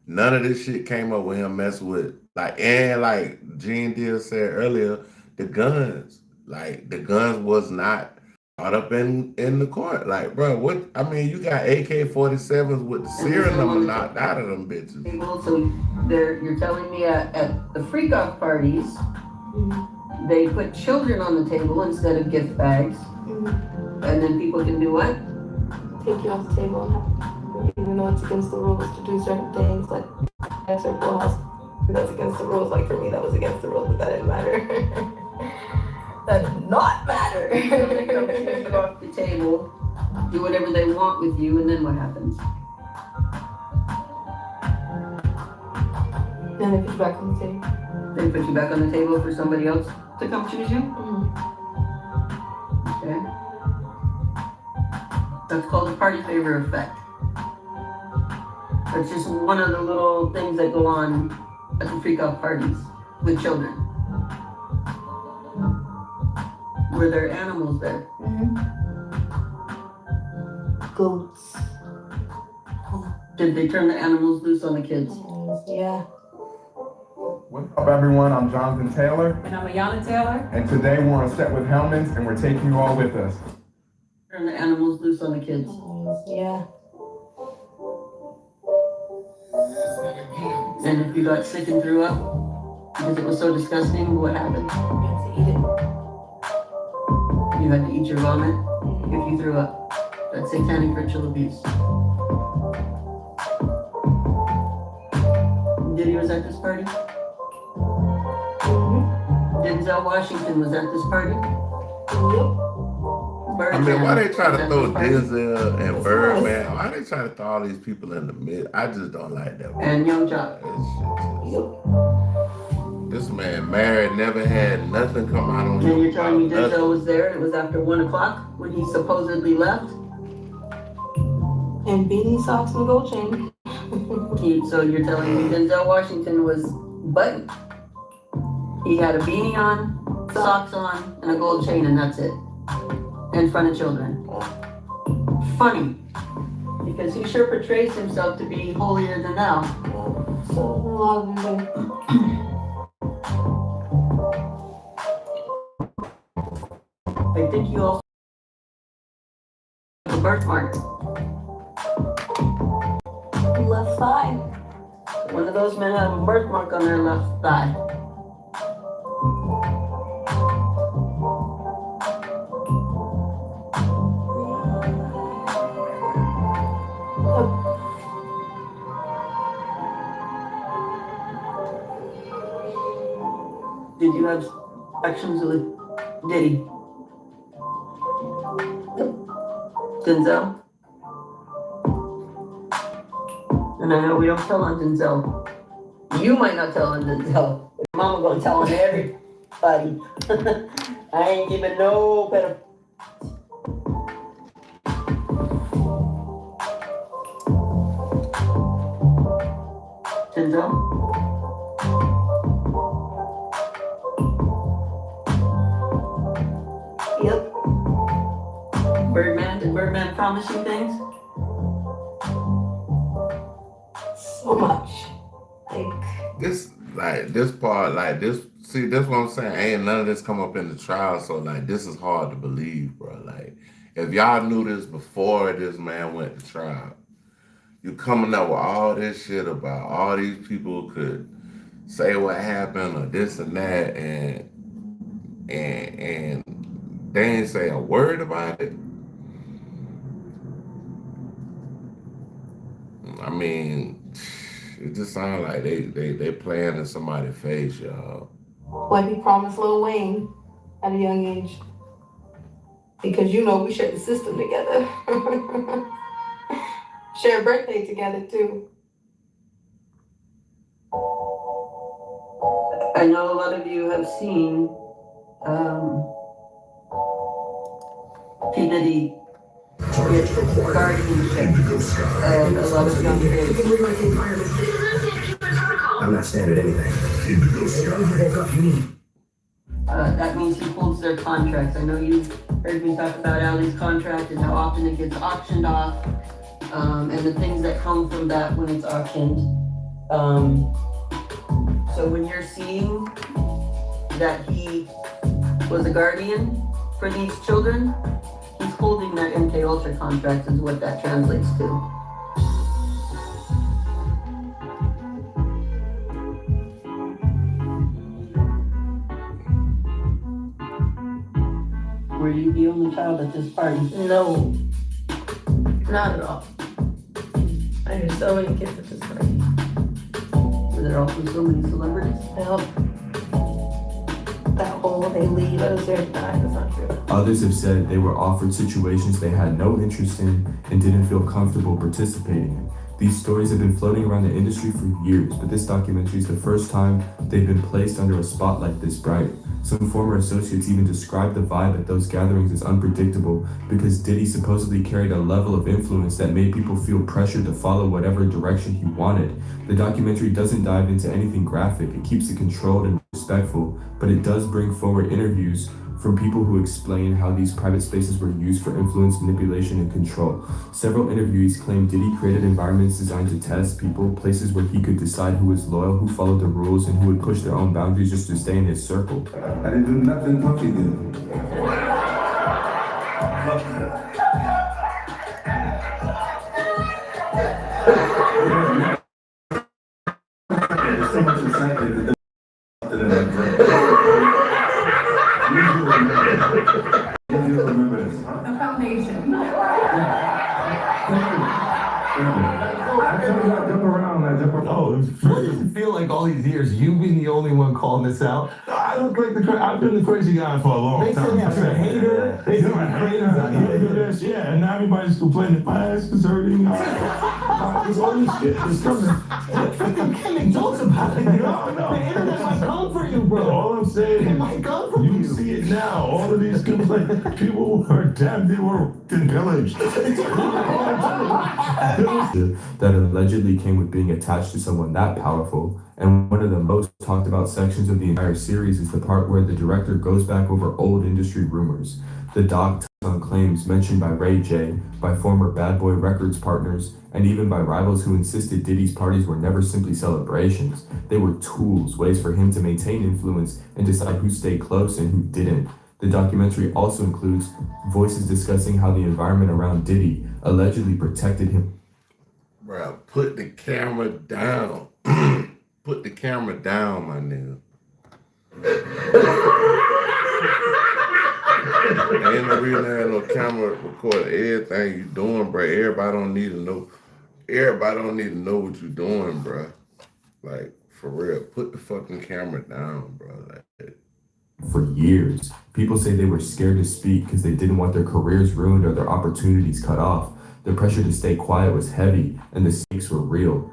S1: None of this shit came up with him messing with like Gene Deal said earlier, the guns. Like the guns was not caught up in the court. Like, bro, what I mean, you got AK-47s with the serial number knocked out of them bitches.
S5: So you're telling me at the freak off parties, they put children on the table instead of gift bags, and then people can do what?
S10: Take you off the table, even though it's against the rules to do certain things, like answer full house. That's against the rules. Like for me, that was against the rules, but that didn't matter. That did not matter.
S5: They come take you off the table, do whatever they want with you, and then what happens?
S10: Then they put you back on the table.
S5: They put you back on the table for somebody else to come choose you? Okay. That's called the party favor effect. That's just one of the little things that go on at the freak out parties with children. Were there animals there?
S10: Goats.
S5: Did they turn the animals loose on the kids?
S10: Yeah.
S12: What's up, everyone? I'm Jonathan Taylor.
S4: And I'm Ayanna Taylor.
S12: And today we're on set with Hellman's and we're taking you all with us.
S5: Turn the animals loose on the kids?
S10: Yeah.
S5: And if you got sick and threw up because it was so disgusting, what happened?
S10: You have to eat it.
S5: You had to eat your vomit if you threw up. That's satanic ritual abuse. Diddy was at this party? Denzel Washington was at this party?
S1: I mean, why they try to throw Denzel and Birdman? Why they try to throw all these people in the mid? I just don't like that.
S5: And Young Jock.
S1: This man married, never had nothing come out on him.
S5: And you're telling me Denzel was there and it was after 1 o'clock when he supposedly left?
S10: And beanie socks and gold chain.
S5: So you're telling me Denzel Washington was buttoned? He had a beanie on, socks on, and a gold chain, and that's it. In front of children. Funny. Because he sure portrays himself to be holier than thou.
S10: So a lot of them
S5: I think you also have a birthmark.
S10: left thigh.
S5: One of those men have a birthmark on their left thigh. Did you have actions with Diddy? Denzel? And I know we don't tell on Denzel. You might not tell on Denzel. But your mama gonna tell on everybody. I ain't giving no better. Denzel? Yep. Birdman, did Birdman promise you things?
S10: So much.
S1: This part, see, that's what I'm saying. Ain't none of this come up in the trial, so this is hard to believe, bro. Like, if y'all knew this before this man went to trial, You coming up with all this shit about all these people could say what happened or this and that, and they ain't say a word about it. I mean, it just sounds like they playing in somebody's face, y'all.
S10: Like we promised Lil Wayne at a young age. Because you know we share the system together. Share a birthday together too.
S5: I know a lot of you have seen P. Diddy get guardianship of a lot of young kids.
S23: I'm not standing anything.
S5: That means he holds their contracts. I know you've heard me talk about Ali's contract and how often it gets auctioned off, and the things that come from that when it's auctioned. So when you're seeing that he was a guardian for these children, he's holding their MK Ultra contracts is what that translates to. Were you the only child at this party?
S10: No, not at all. I knew so many kids at this party.
S5: Were there also so many celebrities?
S10: Yep. That whole they leave us there to die, that's not true.
S22: Others have said they were offered situations they had no interest in and didn't feel comfortable participating in. These stories have been floating around the industry for years, but this documentary is the first time they've been placed under a spotlight this bright. Some former associates even described the vibe at those gatherings as unpredictable because Diddy supposedly carried a level of influence that made people feel pressured to follow whatever direction he wanted. The documentary doesn't dive into anything graphic, it keeps it controlled and respectful, but it does bring forward interviews from people who explain how these private spaces were used for influence, manipulation, and control. Several interviewees claim Diddy created environments designed to test people, places where he could decide who was loyal, who followed the rules, and who would push their own boundaries just to stay in his circle.
S19: I didn't do nothing Puffy did. There's so much excitement
S9: The foundation.
S13: What does it feel like all these years? You've been the only one calling this out.
S19: I look like I've been the crazy guy for a long
S13: They
S19: time.
S13: say I'm a hater. They say I'm crazy.
S19: Yeah, and now everybody's complaining. My ass is hurting. It's all this shit. It's coming.
S13: You can't make jokes about it.
S19: No.
S13: The internet might come for you, bro.
S19: All I'm saying
S13: It might come for
S19: you see it now. All of these complaints. People were damn they were pillaged.
S22: That allegedly came with being attached to someone that powerful. And one of the most talked about sections of the entire series is the part where the director goes back over old industry rumors. The doc touches on claims mentioned by Ray J, by former Bad Boy Records partners, and even by rivals who insisted Diddy's parties were never simply celebrations. They were tools, ways for him to maintain influence and decide who stayed close and who didn't. The documentary also includes voices discussing how the environment around Diddy allegedly protected him.
S1: Bro, put the camera down. Put the camera down, my nigga. Ain't no reason to have no camera record everything you doing, bro. Everybody don't need to know. Everybody don't need to know what you doing, bro. Like, for real, put the fucking camera down, bro. Like,
S22: for years. People say they were scared to speak because they didn't want their careers ruined or their opportunities cut off. The pressure to stay quiet was heavy and the stakes were real.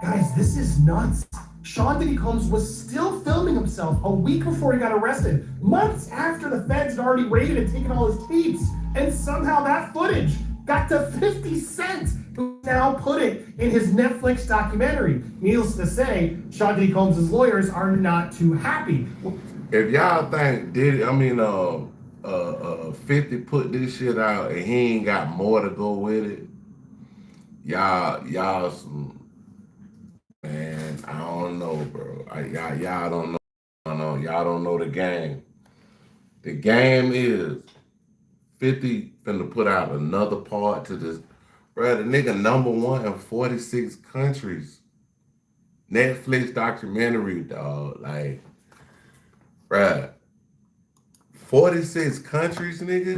S14: Guys, this is nuts. Sean Diddy Combs was still filming himself a week before he got arrested, months after the feds had already raided and taken all his tapes. And somehow that footage got to 50 Cent, who now put it in his Netflix documentary. Needless to say, Sean Diddy Combs' lawyers are not too happy.
S1: if y'all think Diddy, 50 put this shit out and he ain't got more to go with it, y'all some, man, I don't know, bro. Y'all don't know. Y'all don't know the game. The game is 50 finna put out another part to this Bro, the nigga #1 in 46 countries. Netflix documentary, dog. Like, bruh, 46 countries, nigga.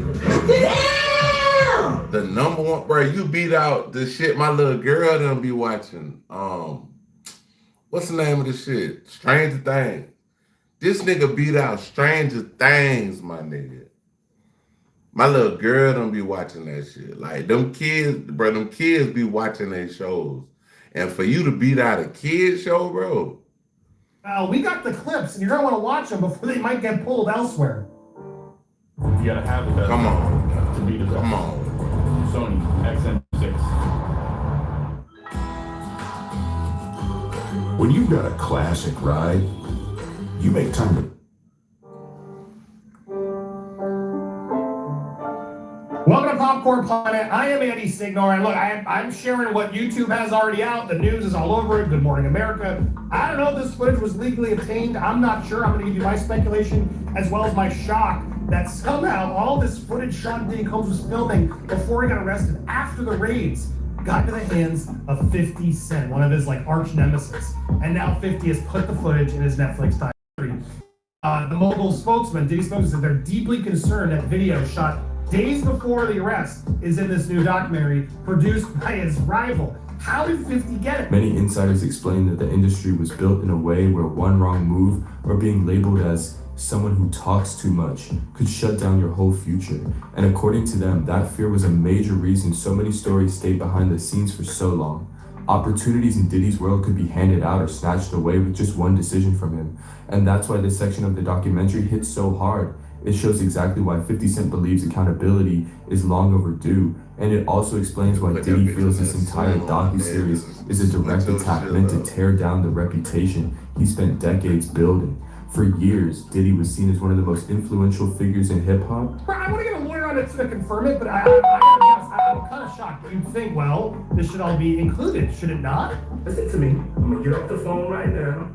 S1: Damn! The #1, bro. You beat out the shit my little girl done be watching. What's the name of the shit? Stranger Things. This nigga beat out Stranger Things, my nigga. My little girl don't be watching that shit. Like, them kids, bro, them kids be watching their shows. And for you to beat out a kid show, bro.
S14: We got the clips, and you're gonna want to watch them before they might get pulled elsewhere.
S12: You gotta have it.
S1: Come on.
S12: To be the best.
S1: Come on.
S12: Sony XM6.
S3: When you've got a classic ride, you make time to.
S14: Welcome to Popcorn Planet. I am Andy Signor, and look, I'm sharing what YouTube has already out. The news is all over it. Good Morning America. I don't know if this footage was legally obtained. I'm not sure. I'm going to give you my speculation as well as my shock that somehow all this footage Sean Diddy Combs was filming before he got arrested after the raids got into the hands of 50 Cent, one of his like arch nemesis. And now 50 has put the footage in his Netflix documentary. The mogul spokesman, Diddy spokesman, said they're deeply concerned that video shot days before the arrest is in this new documentary produced by his rival. How did 50 get it?
S22: Many insiders explain that the industry was built in a way where one wrong move or being labeled as someone who talks too much could shut down your whole future. And according to them, that fear was a major reason so many stories stayed behind the scenes for so long. Opportunities in Diddy's world could be handed out or snatched away with just one decision from him. And that's why this section of the documentary hits so hard. It shows exactly why 50 Cent believes accountability is long overdue, and it also explains why Diddy feels this entire docuseries is a direct attack meant to tear down the reputation he spent decades building. For years, Diddy was seen as one of the most influential figures in hip-hop.
S14: I want to get a lawyer on it to confirm it, but I gotta be honest, I'm kind of shocked. You'd think, well, this should all be included, should it not?
S7: Listen to me. I'm gonna get off the phone right now,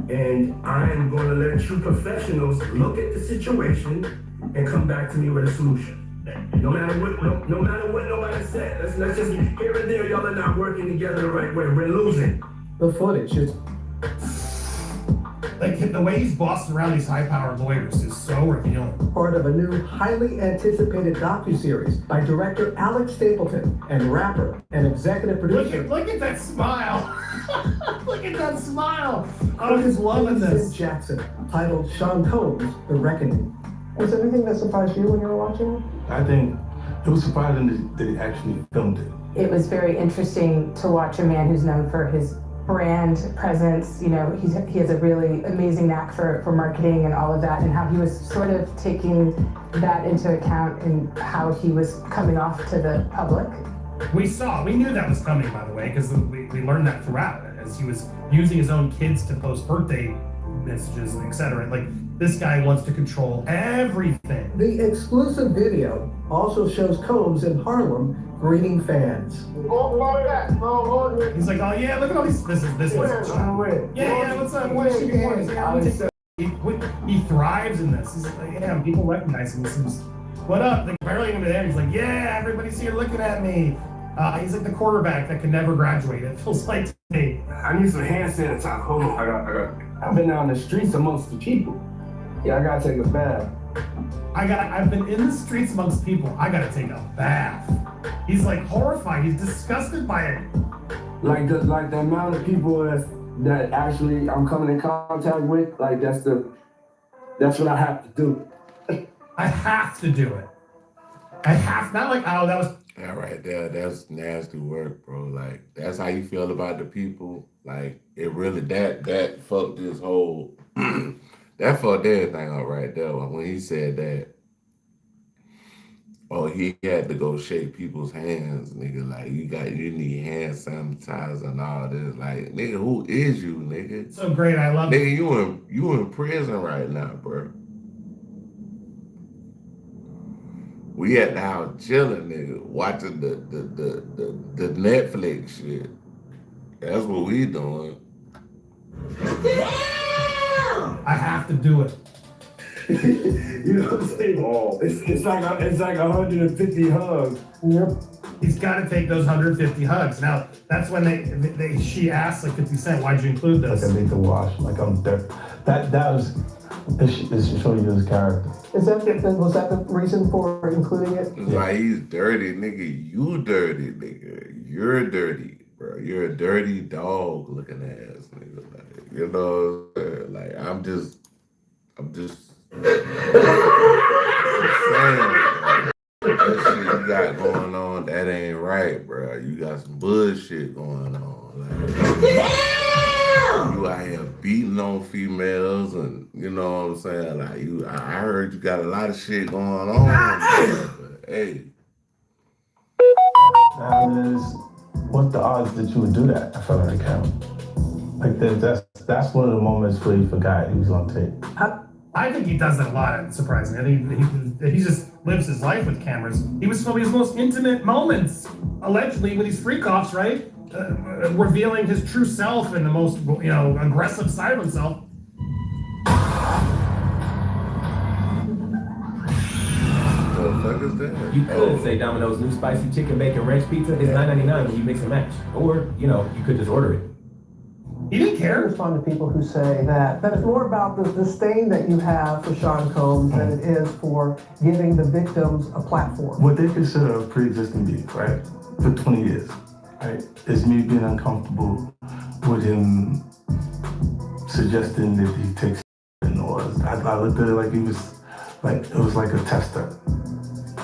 S7: and I am gonna let you professionals look at the situation and come back to me with a solution. No matter what nobody said. Let's just here and there, y'all are not working together the right way. We're losing.
S16: The footage is.
S14: Like, the way he's bossing around these high-powered lawyers is so revealing.
S16: Part of a new, highly anticipated docuseries by director Alex Stapleton and rapper and executive producer.
S14: Look at that smile. Look at that smile. Oh, he's loving this.
S16: Jackson, titled Sean Combs, The Reckoning. Was there anything that surprised you when you were watching it?
S12: I think it was surprising that he actually filmed it.
S18: It was very interesting to watch a man who's known for his brand presence. You know, he has a really amazing knack for marketing and all of that, and how he was sort of taking that into account in how he was coming off to the public.
S14: We knew that was coming, by the way, because we learned that throughout, as he was using his own kids to post birthday messages and etc. Like, this guy wants to control everything.
S16: The exclusive video also shows Combs in Harlem greeting fans.
S14: He's like, oh yeah, look at all these. This was. Yeah, what's up? He thrives in this. He's like, yeah, people recognize him. What up? Like, barely even there. He's like, yeah, everybody's here looking at me. He's like the quarterback that can never graduate. It feels like to me.
S7: I need some hand sanitizer. Hold on. I've been out in the streets amongst the people. Yeah, I gotta take a bath.
S14: I've been in the streets amongst people. I gotta take a bath. He's like horrified. He's disgusted by it.
S7: Like the amount of people that actually I'm coming in contact with. Like that's what I have to do.
S14: I have to do it. Not like, oh, that was.
S1: Yeah, right there. That's nasty work, bro. Like, that's how you feel about the people. Like, it really that fucked this whole. That fucked everything up right there when he said that. Oh, he had to go shake people's hands, nigga. Like, you need hand sanitizer and all this. Like, nigga, who is you, nigga?
S14: So great, I love it.
S1: Nigga, you in prison right now, bro. We at the house chilling, nigga, watching the Netflix shit. That's what we doing.
S14: I have to do it.
S7: You know what I'm saying? It's like 150 hugs.
S16: Yep.
S14: he's got to take those 150 hugs. Now, that's when she asked, like, 50 Cent, why'd you include those?
S19: Like I need to wash, like I'm dirt. That was, it's showing you his character.
S16: Was that the reason for including it?
S1: Like, he's dirty, nigga. You dirty, nigga. You're dirty, bro. You're a dirty dog looking ass, nigga. Like, you know, like, I'm just saying, that shit you got going on, that ain't right, bro. You got some bullshit going on. Like, you out here beating on females, and you know what I'm saying? Like, I heard you got a lot of shit going on. But, hey.
S19: What's the odds that you would do that in front of the camera? Like that's one of the moments where he forgot he was on tape.
S14: I think he does that a lot, surprisingly. I think he just lives his life with cameras. He was some of his most intimate moments, allegedly, with these freak-offs, right? Revealing his true self and the most, aggressive side of himself.
S1: What the fuck is that?
S2: You could say Domino's new spicy chicken bacon ranch pizza is $9.99 when you mix and match. Or, you could just order it.
S14: He didn't care.
S16: I respond to people who say that it's more about the disdain that you have for Sean Combs than it is for giving the victims a platform.
S19: What they consider a pre-existing beef, right? For 20 years, right? It's me being uncomfortable with him suggesting that he takes and all this. I looked at it like it was like a tester.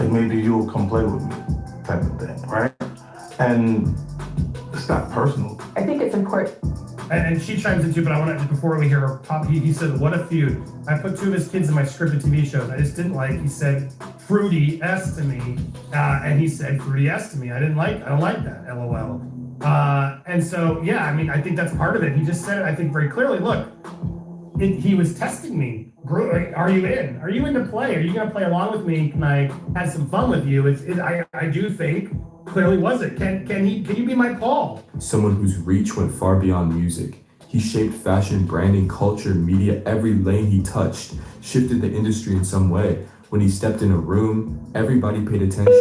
S19: Like, maybe you'll come play with me type of thing, right? And it's not personal.
S18: I think it's important.
S14: And she chimes in too, but I want to, before we hear her talk, he said, what a feud. I put 2 of his kids in my scripted TV shows. I just didn't like, he said, fruity S to me, and he said fruity S to me. I don't like that, LOL. And so, yeah, I mean, I think that's part of it. He just said it, I think, very clearly. Look, he was testing me. Are you in? Are you into play? Are you going to play along with me? Can I have some fun with you? I do think, clearly was it. Can you be my Paul?
S22: Someone whose reach went far beyond music. He shaped fashion, branding, culture, media, every lane he touched, shifted the industry in some way. When he stepped in a room, everybody paid attention.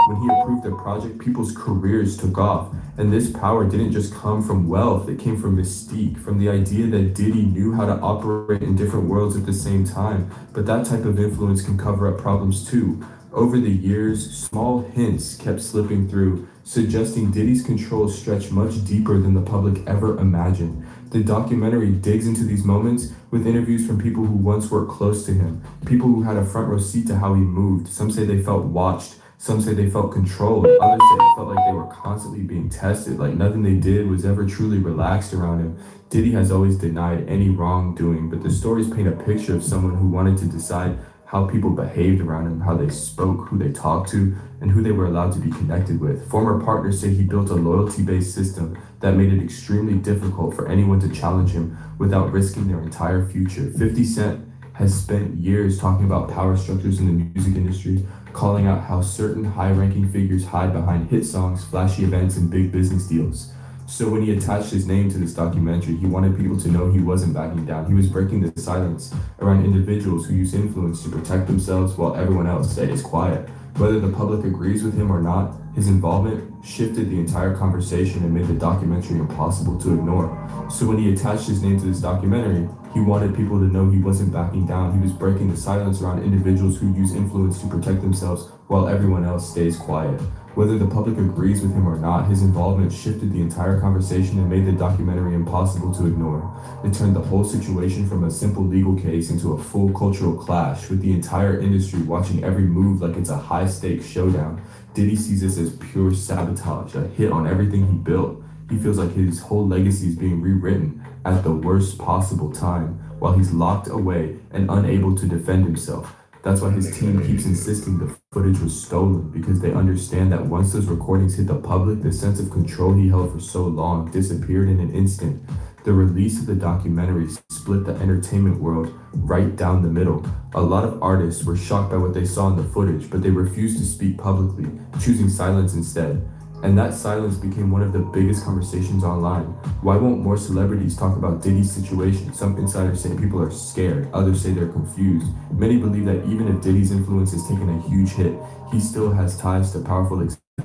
S22: When he approved a project, people's careers took off. And this power didn't just come from wealth, it came from mystique, from the idea that Diddy knew how to operate in different worlds at the same time. But that type of influence can cover up problems too. Over the years, small hints kept slipping through, suggesting Diddy's control stretched much deeper than the public ever imagined. The documentary digs into these moments with interviews from people who once worked close to him, people who had a front row seat to how he moved. Some say they felt watched, some say they felt controlled, others say it felt like they were constantly being tested, like nothing they did was ever truly relaxed around him. Diddy has always denied any wrongdoing, but the stories paint a picture of someone who wanted to decide how people behaved around him, how they spoke, who they talked to, and who they were allowed to be connected with. Former partners say he built a loyalty-based system that made it extremely difficult for anyone to challenge him without risking their entire future. 50 Cent has spent years talking about power structures in the music industry, calling out how certain high-ranking figures hide behind hit songs, flashy events, and big business deals. So when he attached his name to this documentary, he wanted people to know he wasn't backing down. He was breaking the silence around individuals who use influence to protect themselves while everyone else stays quiet. Whether the public agrees with him or not, his involvement shifted the entire conversation and made the documentary impossible to ignore. So when he attached his name to this documentary, he wanted people to know he wasn't backing down. He was breaking the silence around individuals who use influence to protect themselves while everyone else stays quiet. Whether the public agrees with him or not, his involvement shifted the entire conversation and made the documentary impossible to ignore. It turned the whole situation from a simple legal case into a full cultural clash, with the entire industry watching every move like it's a high-stakes showdown. Diddy sees this as pure sabotage, a hit on everything he built. He feels like his whole legacy is being rewritten at the worst possible time, while he's locked away and unable to defend himself. That's why his team keeps insisting the footage was stolen, because they understand that once those recordings hit the public, the sense of control he held for so long disappeared in an instant. The release of the documentary split the entertainment world right down the middle. A lot of artists were shocked by what they saw in the footage, but they refused to speak publicly, choosing silence instead. And that silence became one of the biggest conversations online. Why won't more celebrities talk about Diddy's situation? Some insiders say people are scared, others say they're confused. Many believe that even if Diddy's influence has taken a huge hit, he still has ties to powerful executives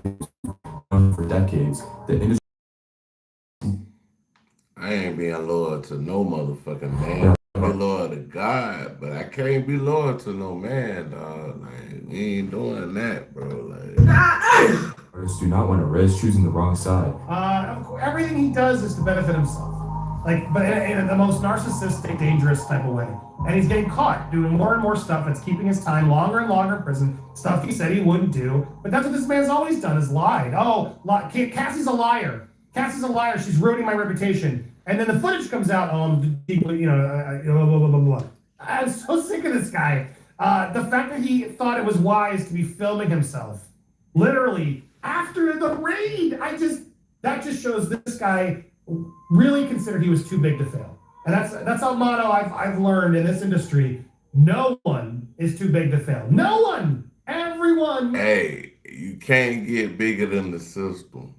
S22: for decades. The industry.
S1: I ain't being loyal to no motherfucking man. I be loyal to God, but I can't be loyal to no man, dog. Like, we ain't doing that, bro. Like,
S22: Artists do not want to risk choosing the wrong side.
S14: Everything he does is to benefit himself. Like, but in the most narcissistic, dangerous type of way. And he's getting caught doing more and more stuff that's keeping his time longer and longer in prison. Stuff he said he wouldn't do. But that's what this man's always done, is lied. Oh, Cassie's a liar. Cassie's a liar. She's ruining my reputation. And then the footage comes out. Oh, I'm deeply, blah, blah, blah, blah. I'm so sick of this guy. The fact that he thought it was wise to be filming himself, literally after the raid, that just shows this guy really considered he was too big to fail. And that's a motto I've learned in this industry. No one is too big to fail. No one. Everyone.
S1: Hey, you can't get bigger than the system.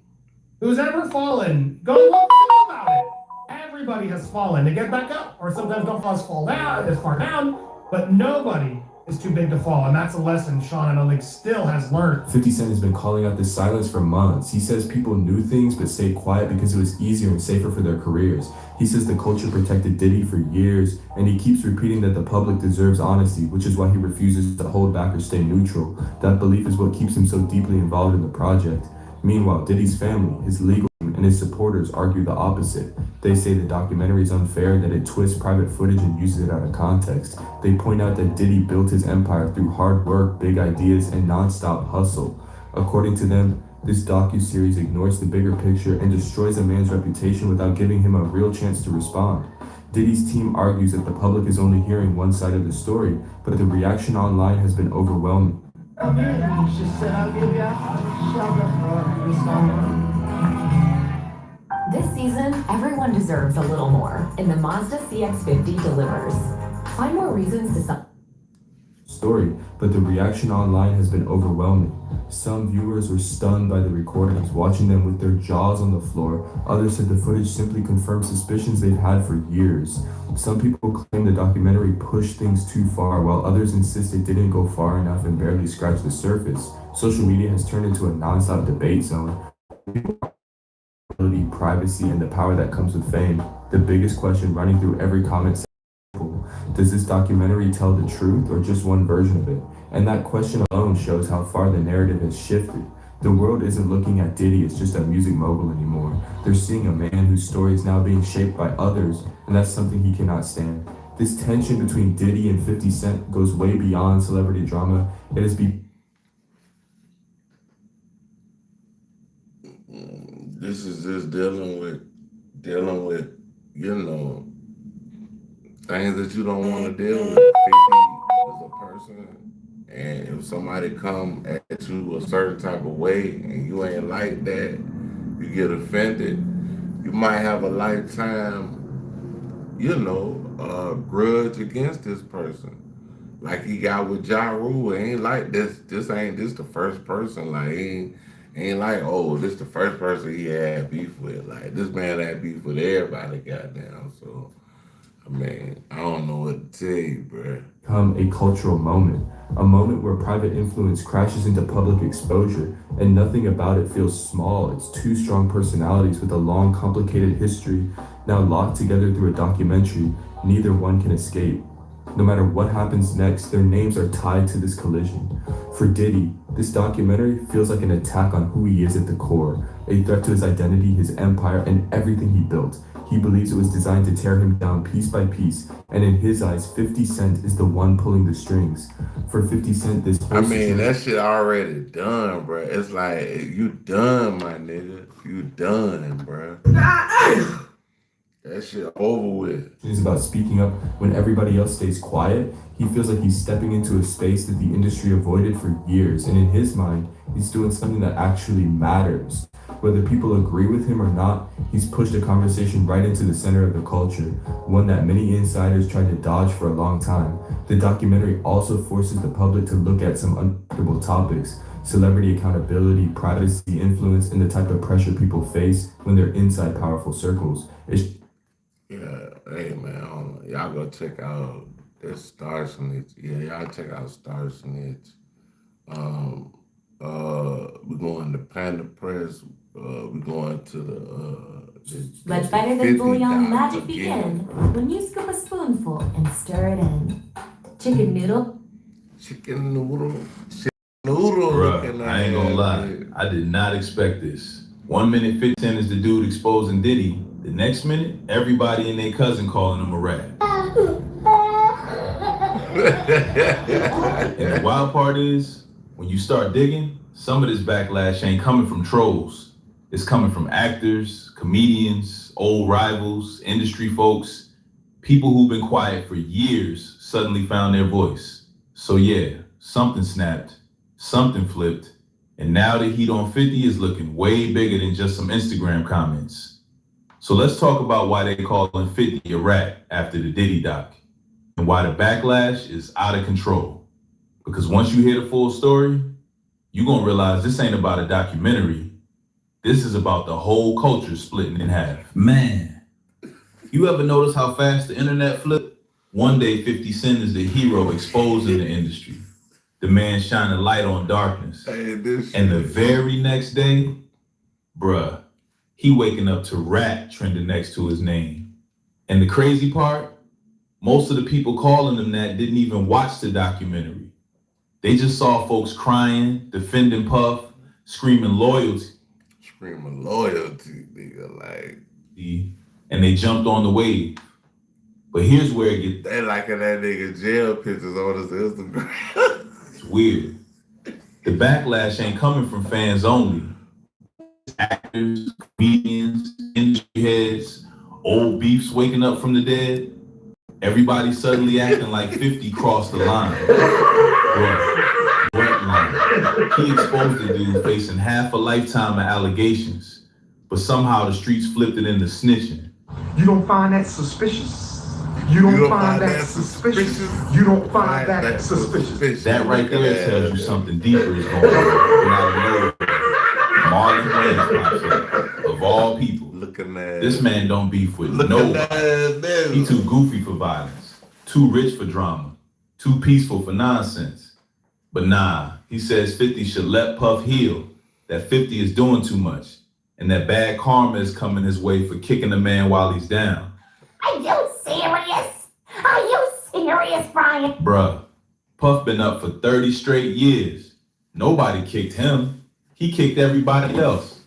S14: Who's ever fallen, go look about it. Everybody has fallen. They get back up, or sometimes don't fall down as far down, but nobody is too big to fall. And that's a lesson Sean, I don't think, still has learned.
S22: 50 Cent has been calling out this silence for months. He says people knew things but stayed quiet because it was easier and safer for their careers. He says the culture protected Diddy for years, and he keeps repeating that the public deserves honesty, which is why he refuses to hold back or stay neutral. That belief is what keeps him so deeply involved in the project. Meanwhile, Diddy's family, his legal team, and his supporters argue the opposite. They say the documentary is unfair, that it twists private footage and uses it out of context. They point out that Diddy built his empire through hard work, big ideas, and non-stop hustle. According to them, this docuseries ignores the bigger picture and destroys a man's reputation without giving him a real chance to respond. Diddy's team argues that the public is only hearing one side of the story, but the reaction online has been overwhelming.
S4: This season, everyone deserves a little more, and the Mazda CX-50 delivers. Find more reasons to
S22: story, but the reaction online has been overwhelming. Some viewers were stunned by the recordings, watching them with their jaws on the floor. Others said the footage simply confirmed suspicions they've had for years. Some people claim the documentary pushed things too far, while others insist it didn't go far enough and barely scratched the surface. Social media has turned into a non-stop debate zone. Privacy, and the power that comes with fame. The biggest question running through every comment section: does this documentary tell the truth or just one version of it? And that question alone shows how far the narrative has shifted. The world isn't looking at Diddy as just a music mogul anymore. They're seeing a man whose story is now being shaped by others, and that's something he cannot stand. This tension between Diddy and 50 Cent goes way beyond celebrity drama. It has
S1: This is just dealing with, things that you don't want to deal with. 50 is a person, and if somebody come at you a certain type of way and you ain't like that, you get offended, you might have a lifetime, grudge against this person. Like he got with Ja Rule. Ain't like this the first person. Like ain't like, oh, this the first person he had beef with. Like this man had beef with everybody, goddamn. So I mean, I don't know what to tell you, bro.
S22: Become a cultural moment, a moment where private influence crashes into public exposure, and nothing about it feels small. It's two strong personalities with a long, complicated history, now locked together through a documentary. Neither one can escape. No matter what happens next, their names are tied to this collision. For Diddy, this documentary feels like an attack on who he is at the core, a threat to his identity, his empire, and everything he built. He believes it was designed to tear him down piece by piece, and in his eyes, 50 Cent is the one pulling the strings. For 50 Cent,
S1: that shit already done, bro. It's like, you done, my nigga. You done, bro. That shit over with.
S22: It's about speaking up when everybody else stays quiet. He feels like he's stepping into a space that the industry avoided for years, and in his mind, he's doing something that actually matters. Whether people agree with him or not, he's pushed a conversation right into the center of the culture, one that many insiders tried to dodge for a long time. The documentary also forces the public to look at some uncomfortable topics: celebrity accountability, privacy, influence, and the type of pressure people face when they're inside powerful circles.
S1: Hey man, y'all go check out this Star Snitch. Yeah, y'all check out Star Snitch. We're going to Panda Press. We're going to the
S6: Let better than
S1: 50
S6: bouillon
S1: dots
S6: magic
S1: again.
S6: begin when you scoop a spoonful and stir it in. Chicken noodle.
S1: Chicken noodle. Noodle.
S17: Bruh, I ain't gonna lie. I did not expect this. 1 minute 15 is the dude exposing Diddy. The next minute, everybody and their cousin calling him a rat. And the wild part is, when you start digging, some of this backlash ain't coming from trolls. It's coming from actors, comedians, old rivals, industry folks, people who've been quiet for years suddenly found their voice. So yeah, something snapped, something flipped, and now the heat on 50 is looking way bigger than just some Instagram comments. So let's talk about why they calling 50 a rat after the Diddy doc, and why the backlash is out of control. Because once you hear the full story, you're gonna realize this ain't about a documentary. This is about the whole culture splitting in half. Man, you ever notice how fast the internet flipped? One day 50 Cent is the hero exposing the industry. The man shining light on darkness. And the very next day, bruh, he waking up to rat trending next to his name. And the crazy part, most of the people calling him that didn't even watch the documentary. They just saw folks crying, defending Puff, screaming loyalty.
S1: Screaming loyalty, nigga, like.
S17: And they jumped on the wave. But here's where it gets.
S1: They liking that nigga jail pictures on his Instagram.
S17: It's weird. The backlash ain't coming from fans only. Actors, comedians, industry heads, old beefs waking up from the dead. Everybody suddenly acting like 50 crossed the line. Red line. He exposed the dude facing half a lifetime of allegations, but somehow the streets flipped it into snitching.
S14: You don't find that suspicious? You don't find that suspicious? You don't find that suspicious?
S17: That right there tells you something deeper is going on. And out of nowhere, Marlon Wayans pops up. Of all people, this man don't beef with nobody. He too goofy for violence, too rich for drama, too peaceful for nonsense. But nah, he says 50 should let Puff heal, that 50 is doing too much, and that bad karma is coming his way for kicking a man while he's down.
S6: Are you serious? Are you serious, Brian?
S17: Bruh, Puff been up for 30 straight years. Nobody kicked him. He kicked everybody else.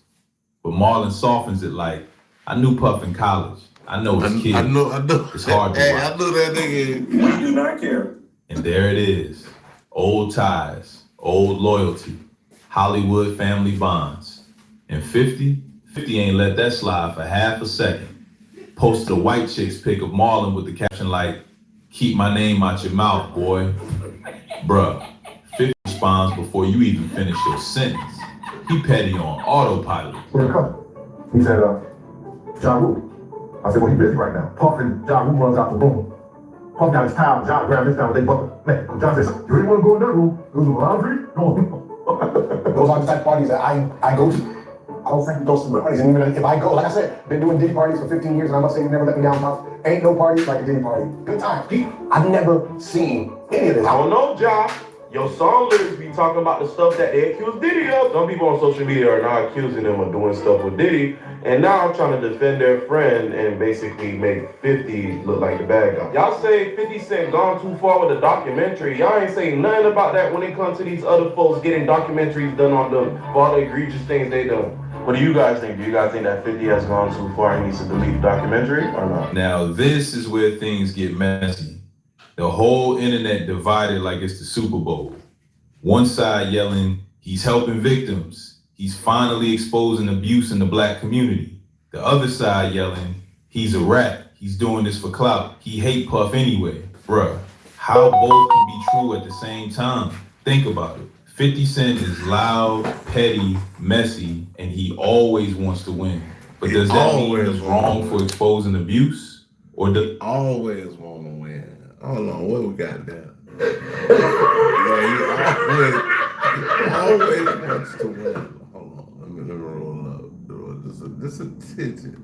S17: But Marlon softens it like, I knew Puff in college. I know his kid.
S1: I know.
S17: It's hard to watch.
S1: I knew that nigga.
S17: We do not care. And there it is. Old ties, old loyalty, Hollywood family bonds. And 50 ain't let that slide for half a second. Posted a white chick's pic of Marlon with the caption like, keep my name out your mouth, boy. Bruh, 50 responds before you even finish your sentence. He petty on autopilot.
S14: Where's the cousin? He said, Ja Rule. I said, well, he busy right now. Puff and Ja Rule runs out the room. Puff got his towel, John grabbed his towel, they bucket. Man, John says, you really want to go in that room? Go to the laundry? No. Those are the type of parties that I go to. I don't frankly go to some parties, and even if I go, like I said, been doing Diddy parties for 15 years, and I must say, you never let me down, Puff. Ain't no party like a Diddy party. Good time. I've never seen any of this.
S20: I don't know, Ja. Your song lyrics be talking about the stuff that they accuse Diddy of. Some people on social media are now accusing them of doing stuff with Diddy, and now I'm trying to defend their friend and basically make 50 look like the bad guy. Y'all say 50 Cent gone too far with the documentary. Y'all ain't saying nothing about that when it comes to these other folks getting documentaries done on them for all the egregious things they done. What do you guys think? Do you guys think that 50 has gone too far and needs to delete the documentary or not?
S17: Now this is where things get messy. The whole internet divided like it's the Super Bowl. One side yelling, he's helping victims. He's finally exposing abuse in the black community. The other side yelling, he's a rat. He's doing this for clout. He hate Puff anyway. Bruh, how both can be true at the same time? Think about it. 50 Cent is loud, petty, messy, and he always wants to win. But does that mean he's wrong for exposing abuse? Or does
S1: always want to win? Hold on, what we got there? He always wants to win. Hold on, let me roll up. This a tidget.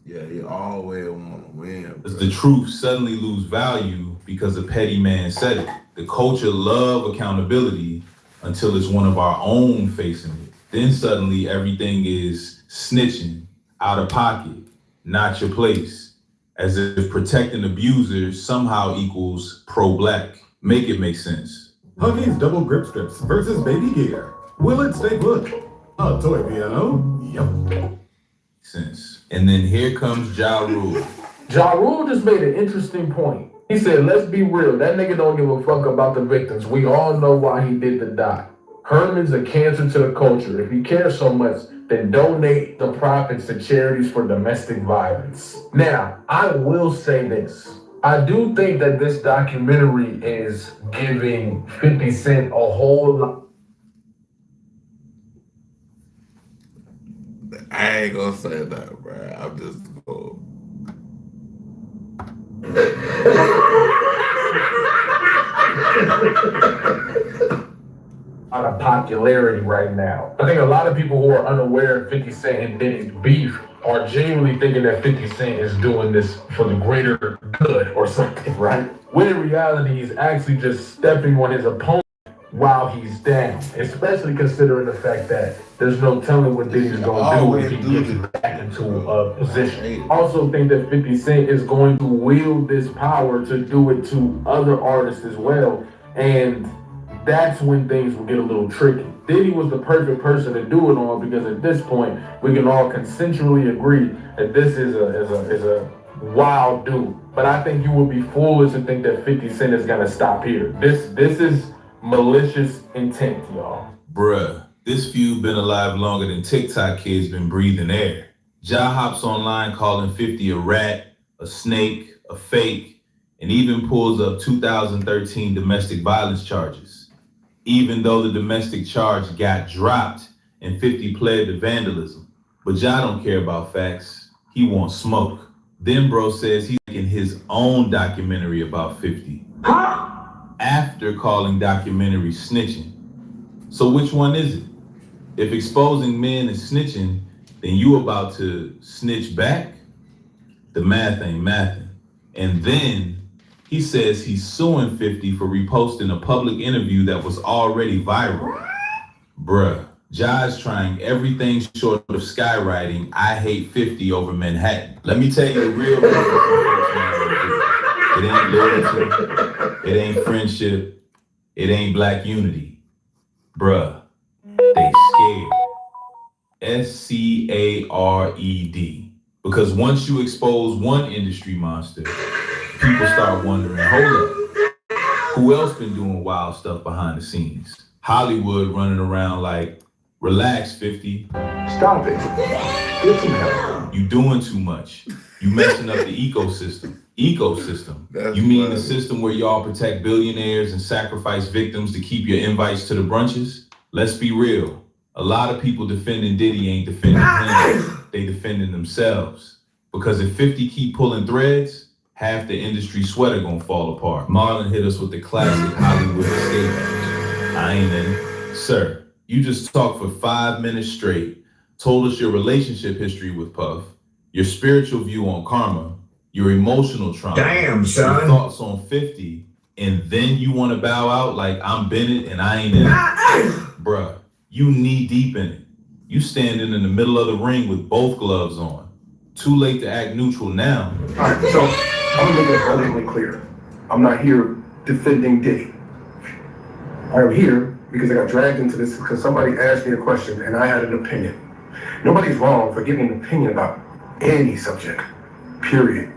S1: Yeah, he always want to win.
S17: Does the truth suddenly lose value because a petty man said it. The culture love accountability until it's one of our own facing it. Then suddenly everything is snitching, out of pocket, not your place. As if protecting abusers somehow equals pro-black. Make it make sense.
S8: Huggies double grip strips versus baby gear. Will it stay put? A toy piano? Yep.
S17: Sense. And then here comes Ja Rule.
S11: Ja Rule just made an interesting point. He said, let's be real, that nigga don't give a fuck about the victims. We all know why he did the doc. Herman's a cancer to the culture. If he cares so much, then donate the profits to charities for domestic violence. Now, I will say this. I do think that this documentary is giving 50 Cent a whole lot.
S1: I ain't gonna say that, bro. I'm just going.
S11: Out of popularity right now. I think a lot of people who are unaware of 50 Cent and Diddy's beef are genuinely thinking that 50 Cent is doing this for the greater good or something, right? When in reality, he's actually just stepping on his opponent while he's down, especially considering the fact that there's no telling what Diddy's gonna do if he gets back into a position. I also think that 50 Cent is going to wield this power to do it to other artists as well, and that's when things will get a little tricky. Diddy was the perfect person to do it on because at this point, we can all consensually agree that this is a wild dude. But I think you would be foolish to think that 50 Cent is gonna stop here. This is malicious intent, y'all.
S17: Bruh, this feud been alive longer than TikTok kids been breathing air. Ja hops online calling 50 a rat, a snake, a fake, and even pulls up 2013 domestic violence charges. Even though the domestic charge got dropped and 50 pled to vandalism. But Ja don't care about facts. He wants smoke. Then bro says he's making his own documentary about 50. After calling documentary snitching. So which one is it? If exposing men is snitching, then you about to snitch back? The math ain't mathin'. And then he says he's suing 50 for reposting a public interview that was already viral. Bruh, Ja's trying everything short of skywriting I hate 50 over Manhattan. Let me tell you the real reason it ain't loyalty, it ain't friendship, it ain't black unity. Bruh, they scared. SCARED. Because once you expose one industry monster, people start wondering, hold up, who else been doing wild stuff behind the scenes? Hollywood running around like, relax, 50.
S11: Stop it. Get some help.
S17: You doing too much. You messing up the ecosystem. You mean the system where y'all protect billionaires and sacrifice victims to keep your invites to the brunches? Let's be real. A lot of people defending Diddy ain't defending him. They defending themselves. Because if 50 keep pulling threads, half the industry sweater gonna fall apart. Marlon hit us with the classic Hollywood escape. I ain't in it. Sir, you just talked for 5 minutes straight, told us your relationship history with Puff, your spiritual view on karma, your emotional trauma,
S3: Damn, son.
S17: your thoughts on 50, and then you wanna bow out like I'm Bennett and I ain't in it? Bruh, you knee deep in it. You standing in the middle of the ring with both gloves on. Too late to act neutral now.
S11: All right, so I'm gonna make it abundantly clear. I'm not here defending Diddy. I'm here because I got dragged into this because somebody asked me a question and I had an opinion. Nobody's wrong for giving an opinion about any subject, period.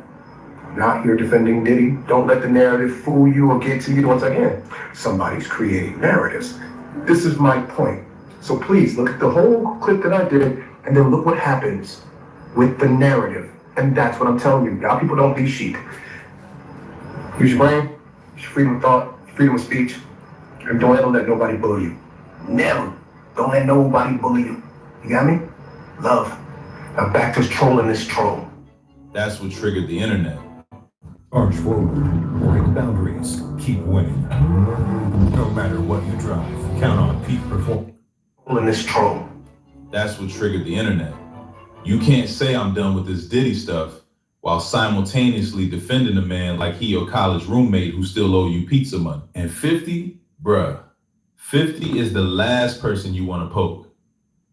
S11: I'm not here defending Diddy. Don't let the narrative fool you or get to you. Once again, somebody's creating narratives. This is my point. So please look at the whole clip that I did and then look what happens with the narrative. And that's what I'm telling you. Y'all people don't be sheep. Use your brain, use your freedom of thought, freedom of speech, and don't ever let nobody bully you. Never. Don't let nobody bully you. You got me? Love. Now back to trolling this troll.
S17: That's what triggered the internet.
S22: Arch forward, break boundaries, keep winning. No matter what you drive, count on peak performance.
S11: Trolling this troll.
S17: That's what triggered the internet. You can't say I'm done with this Diddy stuff while simultaneously defending a man like he your college roommate who still owe you pizza money. And 50, bruh, 50 is the last person you want to poke.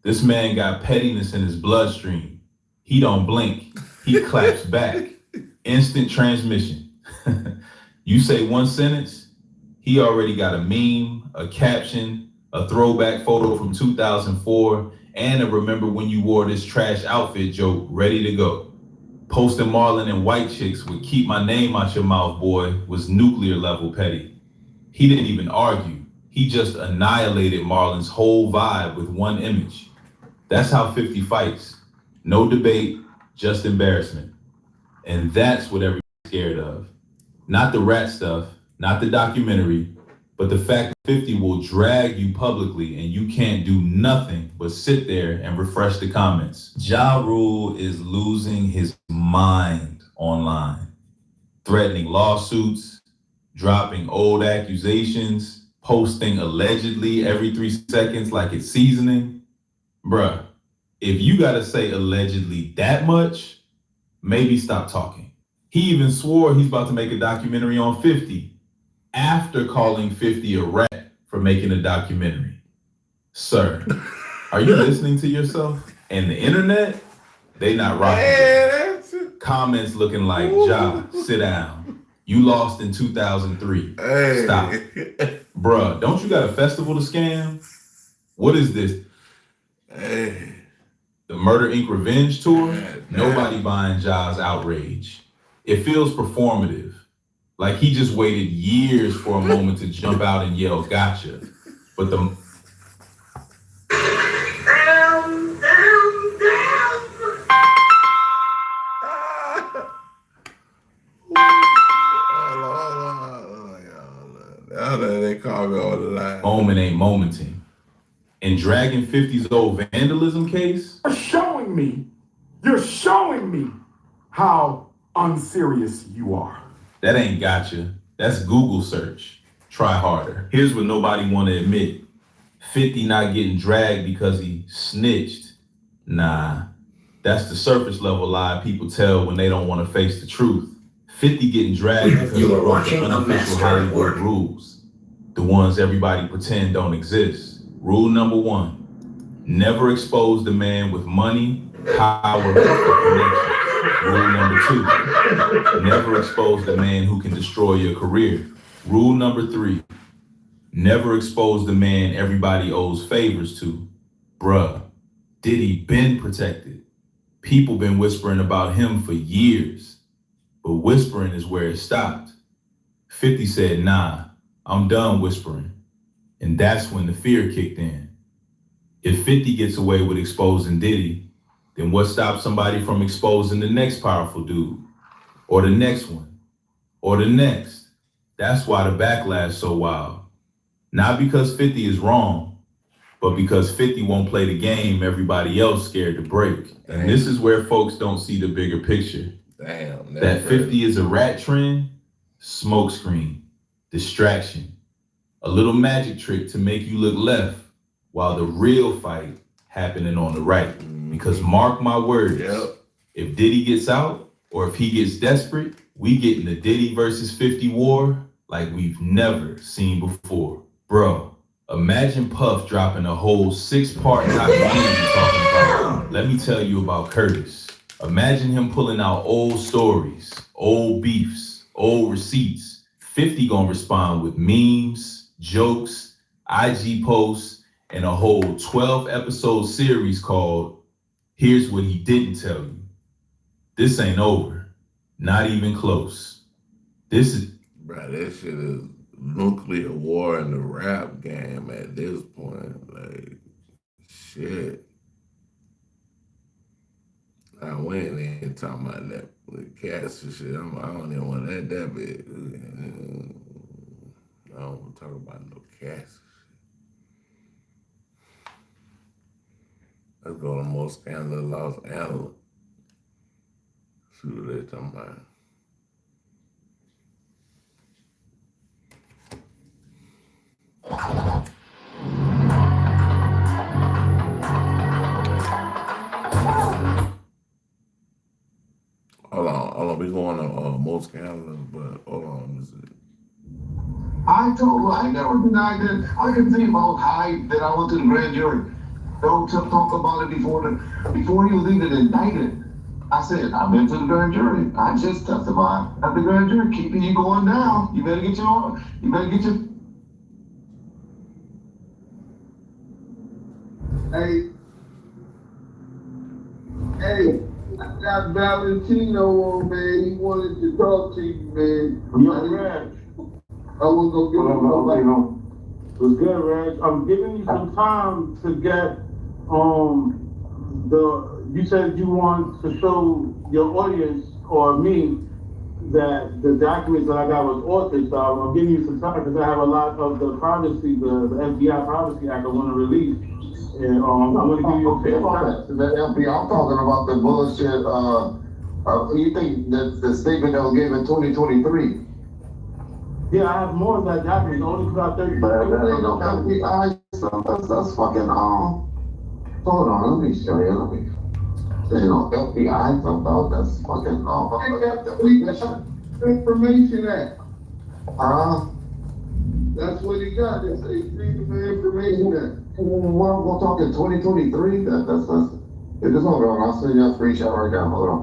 S17: This man got pettiness in his bloodstream. He don't blink. He claps back. Instant transmission. You say one sentence, he already got a meme, a caption, a throwback photo from 2004, and a remember when you wore this trash outfit joke ready to go. Posting Marlon and white chicks would keep my name out your mouth, boy, was nuclear level petty. He didn't even argue. He just annihilated Marlon's whole vibe with one image. That's how 50 fights. No debate, just embarrassment. And that's what everybody's scared of. Not the rat stuff, not the documentary, but the fact that 50 will drag you publicly and you can't do nothing but sit there and refresh the comments. Ja Rule is losing his mind online, threatening lawsuits, dropping old accusations, posting allegedly every 3 seconds like it's seasoning. Bruh, if you gotta say allegedly that much, maybe stop talking. He even swore he's about to make a documentary on 50 after calling 50 a rat for making a documentary. Sir, are you listening to yourself? And the internet, they not rocking. Comments looking like, Ja, sit down. You lost in 2003. Stop. Bruh, don't you got a festival to scam? What is this? The Murder Inc. Revenge Tour? Nobody buying Ja's outrage. It feels performative. Like he just waited years for a moment to jump out and yell, gotcha. But the...
S1: They call me on the line.
S17: Moment ain't momenting. And dragging 50's old vandalism case?
S8: You're showing me how unserious you are.
S17: That ain't gotcha. That's Google search. Try harder. Here's what nobody want to admit. 50 not getting dragged because he snitched. Nah, that's the surface level lie people tell when they don't want to face the truth. 50 getting dragged because he broke the unofficial Hollywood rules. The ones everybody pretend don't exist. Rule number 1, never expose the man with money, power, or connections. Rule number 2, never expose the man who can destroy your career. Rule number 3, never expose the man everybody owes favors to. Bruh, Diddy been protected. People been whispering about him for years, but whispering is where it stopped. 50 said, nah, I'm done whispering. And that's when the fear kicked in. If 50 gets away with exposing Diddy, then what stops somebody from exposing the next powerful dude? Or the next one? Or the next? That's why the backlash so wild. Not because 50 is wrong, but because 50 won't play the game everybody else scared to break. And this is where folks don't see the bigger picture.
S1: Damn.
S17: That 50 is a rat trend, smokescreen, distraction, a little magic trick to make you look left while the real fight happening on the right. Because mark my words, if Diddy gets out or if he gets desperate, we get in the Diddy versus 50 war like we've never seen before. Bro, imagine Puff dropping a whole 6-part documentary talking about, let me tell you about Curtis. Imagine him pulling out old stories, old beefs, old receipts. 50 gonna respond with memes, jokes, IG posts, and a whole 12-episode series called Here's What He Didn't Tell You. This ain't over. Not even close. This is...
S1: Bro, this shit is nuclear war in the rap game at this point. Like, shit. I went in talking about that with cats and shit. I don't even want that big. I don't want to talk about no cats. Let's go to most scandal Los Angeles. See what they talking about. Hold on. We going on most scandalous, but hold on. This is-
S15: I told her I never denied that. I can think about hype that I went to the grand jury. Don't talk about it before he was even indicted. I said, I've been to the grand jury. I just testified at the grand jury. Keeping you going down. You better get your.
S21: Hey, I got Valentino on, man. He wanted to talk to you, man. I was gonna give him a
S23: What's good, Reg? I'm giving you some time to get you said you want to show your audience or me that the documents that I got was authored, so I'm giving you some time because I have a lot of the privacy, the FBI Privacy Act I want to release. And I'm going to give you a fair time.
S15: The FBI, I'm talking about the bullshit. You think that the statement that was given in 2023?
S23: Yeah, I have more of that document. Only about 30.
S15: But that ain't no FBI stuff. That's fucking. Hold on, let me show you. Let me. You know, FBI stuff though. That's fucking.
S21: Information Act.
S15: That's what he got. It's a Freedom of Information Act. Well, we're talking 2023. That's. Just hold on. I'll send you a screenshot right now. Hold on.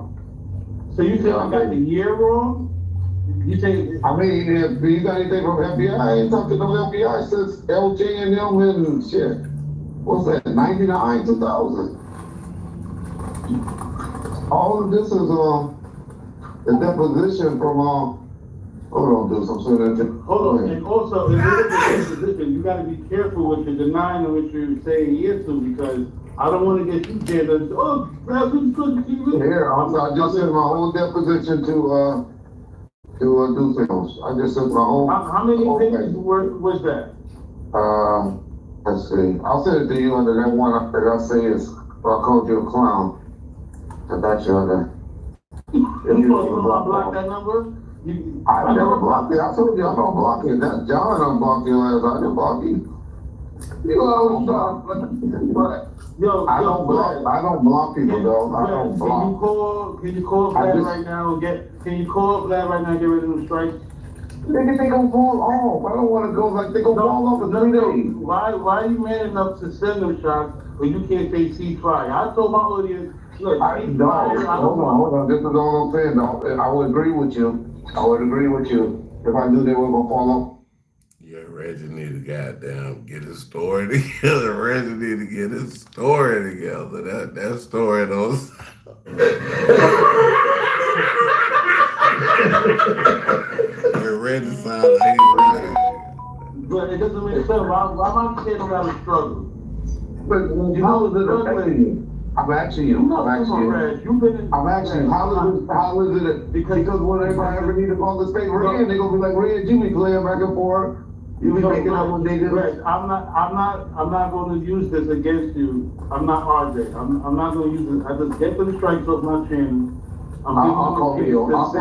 S23: So you said I got the year wrong? You say,
S15: I mean, if you got anything from FBI, I ain't talking to no FBI since LJ and them and shit. What's that, 99, 2000? All of this is the deposition from hold on, dude, I'm saying that.
S23: Hold on, and also, if it is a deposition, you gotta be careful what you're denying and what you're saying yes to, because I don't wanna get you there to, oh, that's what you couldn't see.
S15: Here, I just sent my whole deposition to do things. I just sent my own.
S23: How many pages was that?
S15: Let's see. I'll send it to you under that one that I say is, I called you a clown. I got you under.
S23: You supposed to block that number?
S15: I never blocked it. I told you I don't block it. That John unblocked your ass. I didn't block you. You always block. I don't block people though. I don't block.
S23: Can you call Vlad right now and get rid of them strikes?
S15: They gonna fall off. I don't want to go like they gonna fall off in 3 days.
S23: Why are you man enough to send them shots when you can't say ceasefire? I told my audience, look,
S15: hold on. This is all I'm saying. I would agree with you. If I knew they were gonna fall off.
S1: Yeah, Reggie need to goddamn get his story together. Reggie need to get his story together. That story those. Reggie sounds like he's
S23: but it doesn't make sense. Why am I saying about a struggle?
S15: But how is it affecting you? I'm asking you. How is it? Because whenever I ever need to call the state Red, they gonna be like, Red, you be playing back and forth. You be making up what they do.
S23: I'm not going to use this against you. I'm not RJ. I'm not going to use it. I just get them strikes off my channel.
S15: I'll call Leo. I'll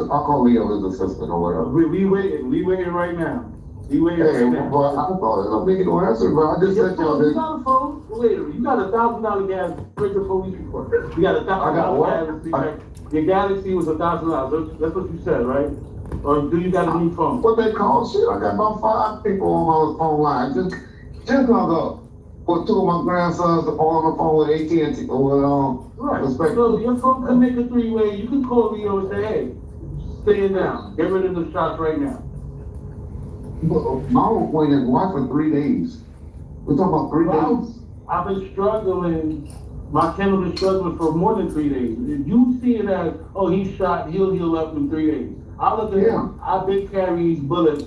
S15: call Leo his assistant or whatever.
S23: We waiting right now.
S15: Hey, well, I don't think no answer, but I just said y'all this.
S23: You got a phone? Later. You got $1,000 gas. Bring the police report. You got $1,000 gas. Your Galaxy was $1,000. That's what you said, right? Or do you got a new phone?
S15: What they call shit? I got about 5 people on my phone line. Just hung up with 2 of my grandsons on the phone with AT&T or
S23: right. So your phone can make a 3-way. You can call Leo and say, hey, stay down. Get rid of the shots right now.
S15: My whole point is why for 3 days? We're talking about 3 days.
S23: I've been struggling. My channel been struggling for more than 3 days. If you see it as, oh, he's shot, he'll heal up in 3 days. I look at him. I've been carrying these bullets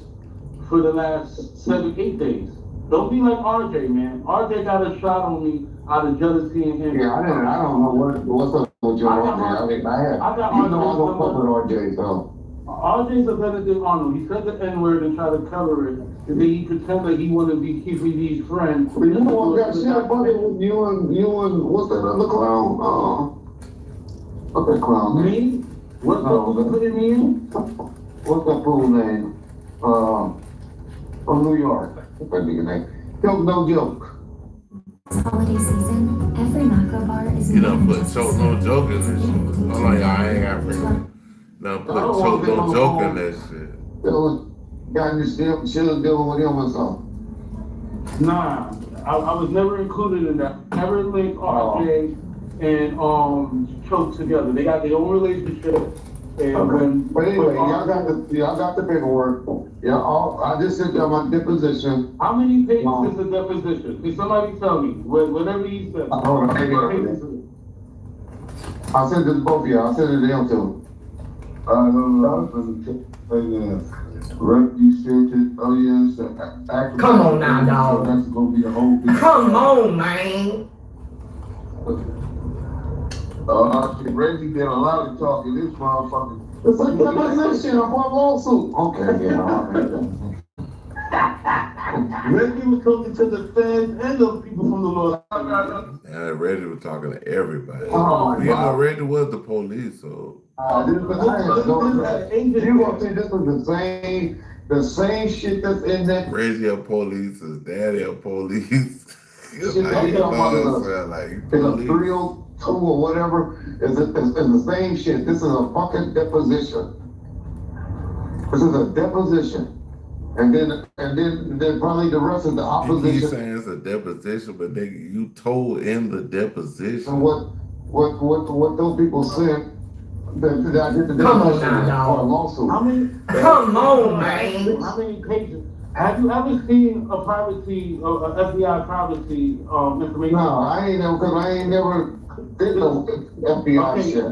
S23: for the last 7, 8 days. Don't be like RJ, man. RJ got a shot on me out of jealousy and him.
S15: Yeah, I don't know what's up with your RJ. I don't fuck with RJ, so.
S23: RJ's a Benedict Arnold. He said the N-word and tried to cover it. And then he pretended he wanted to be keeping these friends.
S15: You know what got shit about it? You and what's that other clown? What's that clown name?
S23: Me? What's that putting me in?
S15: What's that fool name? From New York. What's that nigga name? No joke.
S6: holiday season, every macro bar is
S1: You
S6: more
S1: know,
S6: than
S1: put
S6: just
S1: choke no joke in this shit. Hold on, y'all, I ain't got freaking. No, put choke no joke in that shit.
S21: Got you still dealing with him or something?
S23: Nah, I was never included in that. Never linked RJ and Choke together. They got their own relationship. And
S21: But anyway, y'all got the paperwork. Yeah, I just sent y'all my deposition.
S23: How many pages is the deposition? Can somebody tell me? Whatever you said.
S21: Hold on, I sent it to both of y'all. I sent it to them too. Rep, you sent it. Oh yes.
S5: Come on now, dog.
S21: That's gonna be a whole big.
S5: Come on, man.
S21: Reggie did a lot of talking. This motherfucker. It's like deposition of one lawsuit. Okay, yeah.
S23: Reggie was talking to the feds and the people from the law.
S1: Reggie was talking to everybody.
S21: Oh,
S1: you know, Reggie was the police, so.
S21: You gonna say this was the same shit that's in that.
S1: Reggie a police, his daddy a police.
S21: It's a 302 or whatever. It's the same shit. This is a fucking deposition. This is a deposition. And then probably the rest of the opposition.
S1: He's saying it's a deposition, but you told in the deposition.
S21: And what those people said that I did the
S5: Come on
S21: deposition
S5: now,
S21: or a
S5: dog.
S21: lawsuit.
S5: Come on, man.
S23: How many pages? Have you ever seen a privacy, or FBI privacy information?
S21: No, I ain't never did no FBI
S23: okay,
S21: shit.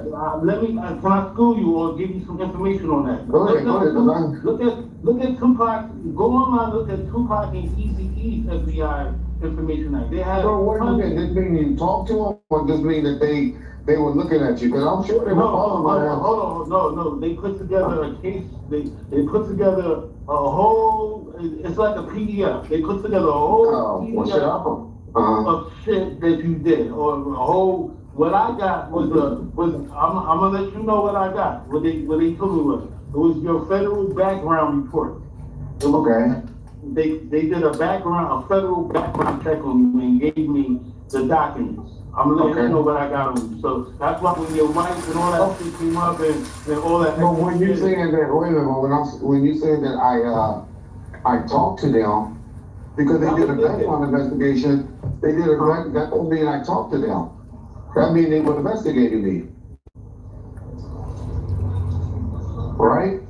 S23: Can I school you or give you some information on that?
S21: Go ahead.
S23: Look at Tupac. Go online. Look at Tupac and Eazy-E's FBI information act. They have.
S21: So what do you mean? Does this mean you talk to them, or does this mean that they were looking at you? Because I'm sure they were following my ass.
S23: Hold on, no. They put together a case. They put together a whole. It's like a PDF. They put together a whole PDF of shit that you did, or a whole. What I got was I'm gonna let you know what I got. What they told me was it was your federal background report.
S21: Okay.
S23: They did a federal background check on me and gave me the documents. I'm gonna let you know what I got on you. So that's why when your wife and all that shit came up and all that.
S21: But when you saying that, wait a minute, when you say that I talked to them because they did a background investigation, that don't mean I talked to them. That means they were investigating me. Right?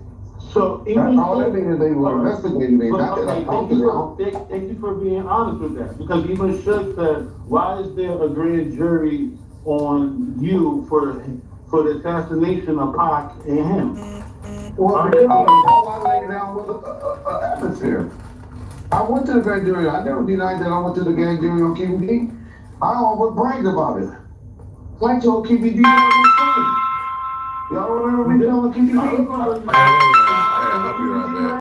S23: So
S21: all that means they were investigating me, not that I talked to them.
S23: Thank you for being honest with that. Because even Shook said, why is there a grand jury on you for the assassination of Pac and him?
S21: Well, all I laid down was an atmosphere. I went to the grand jury. I never denied that I went to the grand jury on QBD. I almost bragged about it. Like told QBD that was my son. Y'all remember me telling QBD?
S1: I'll be right back.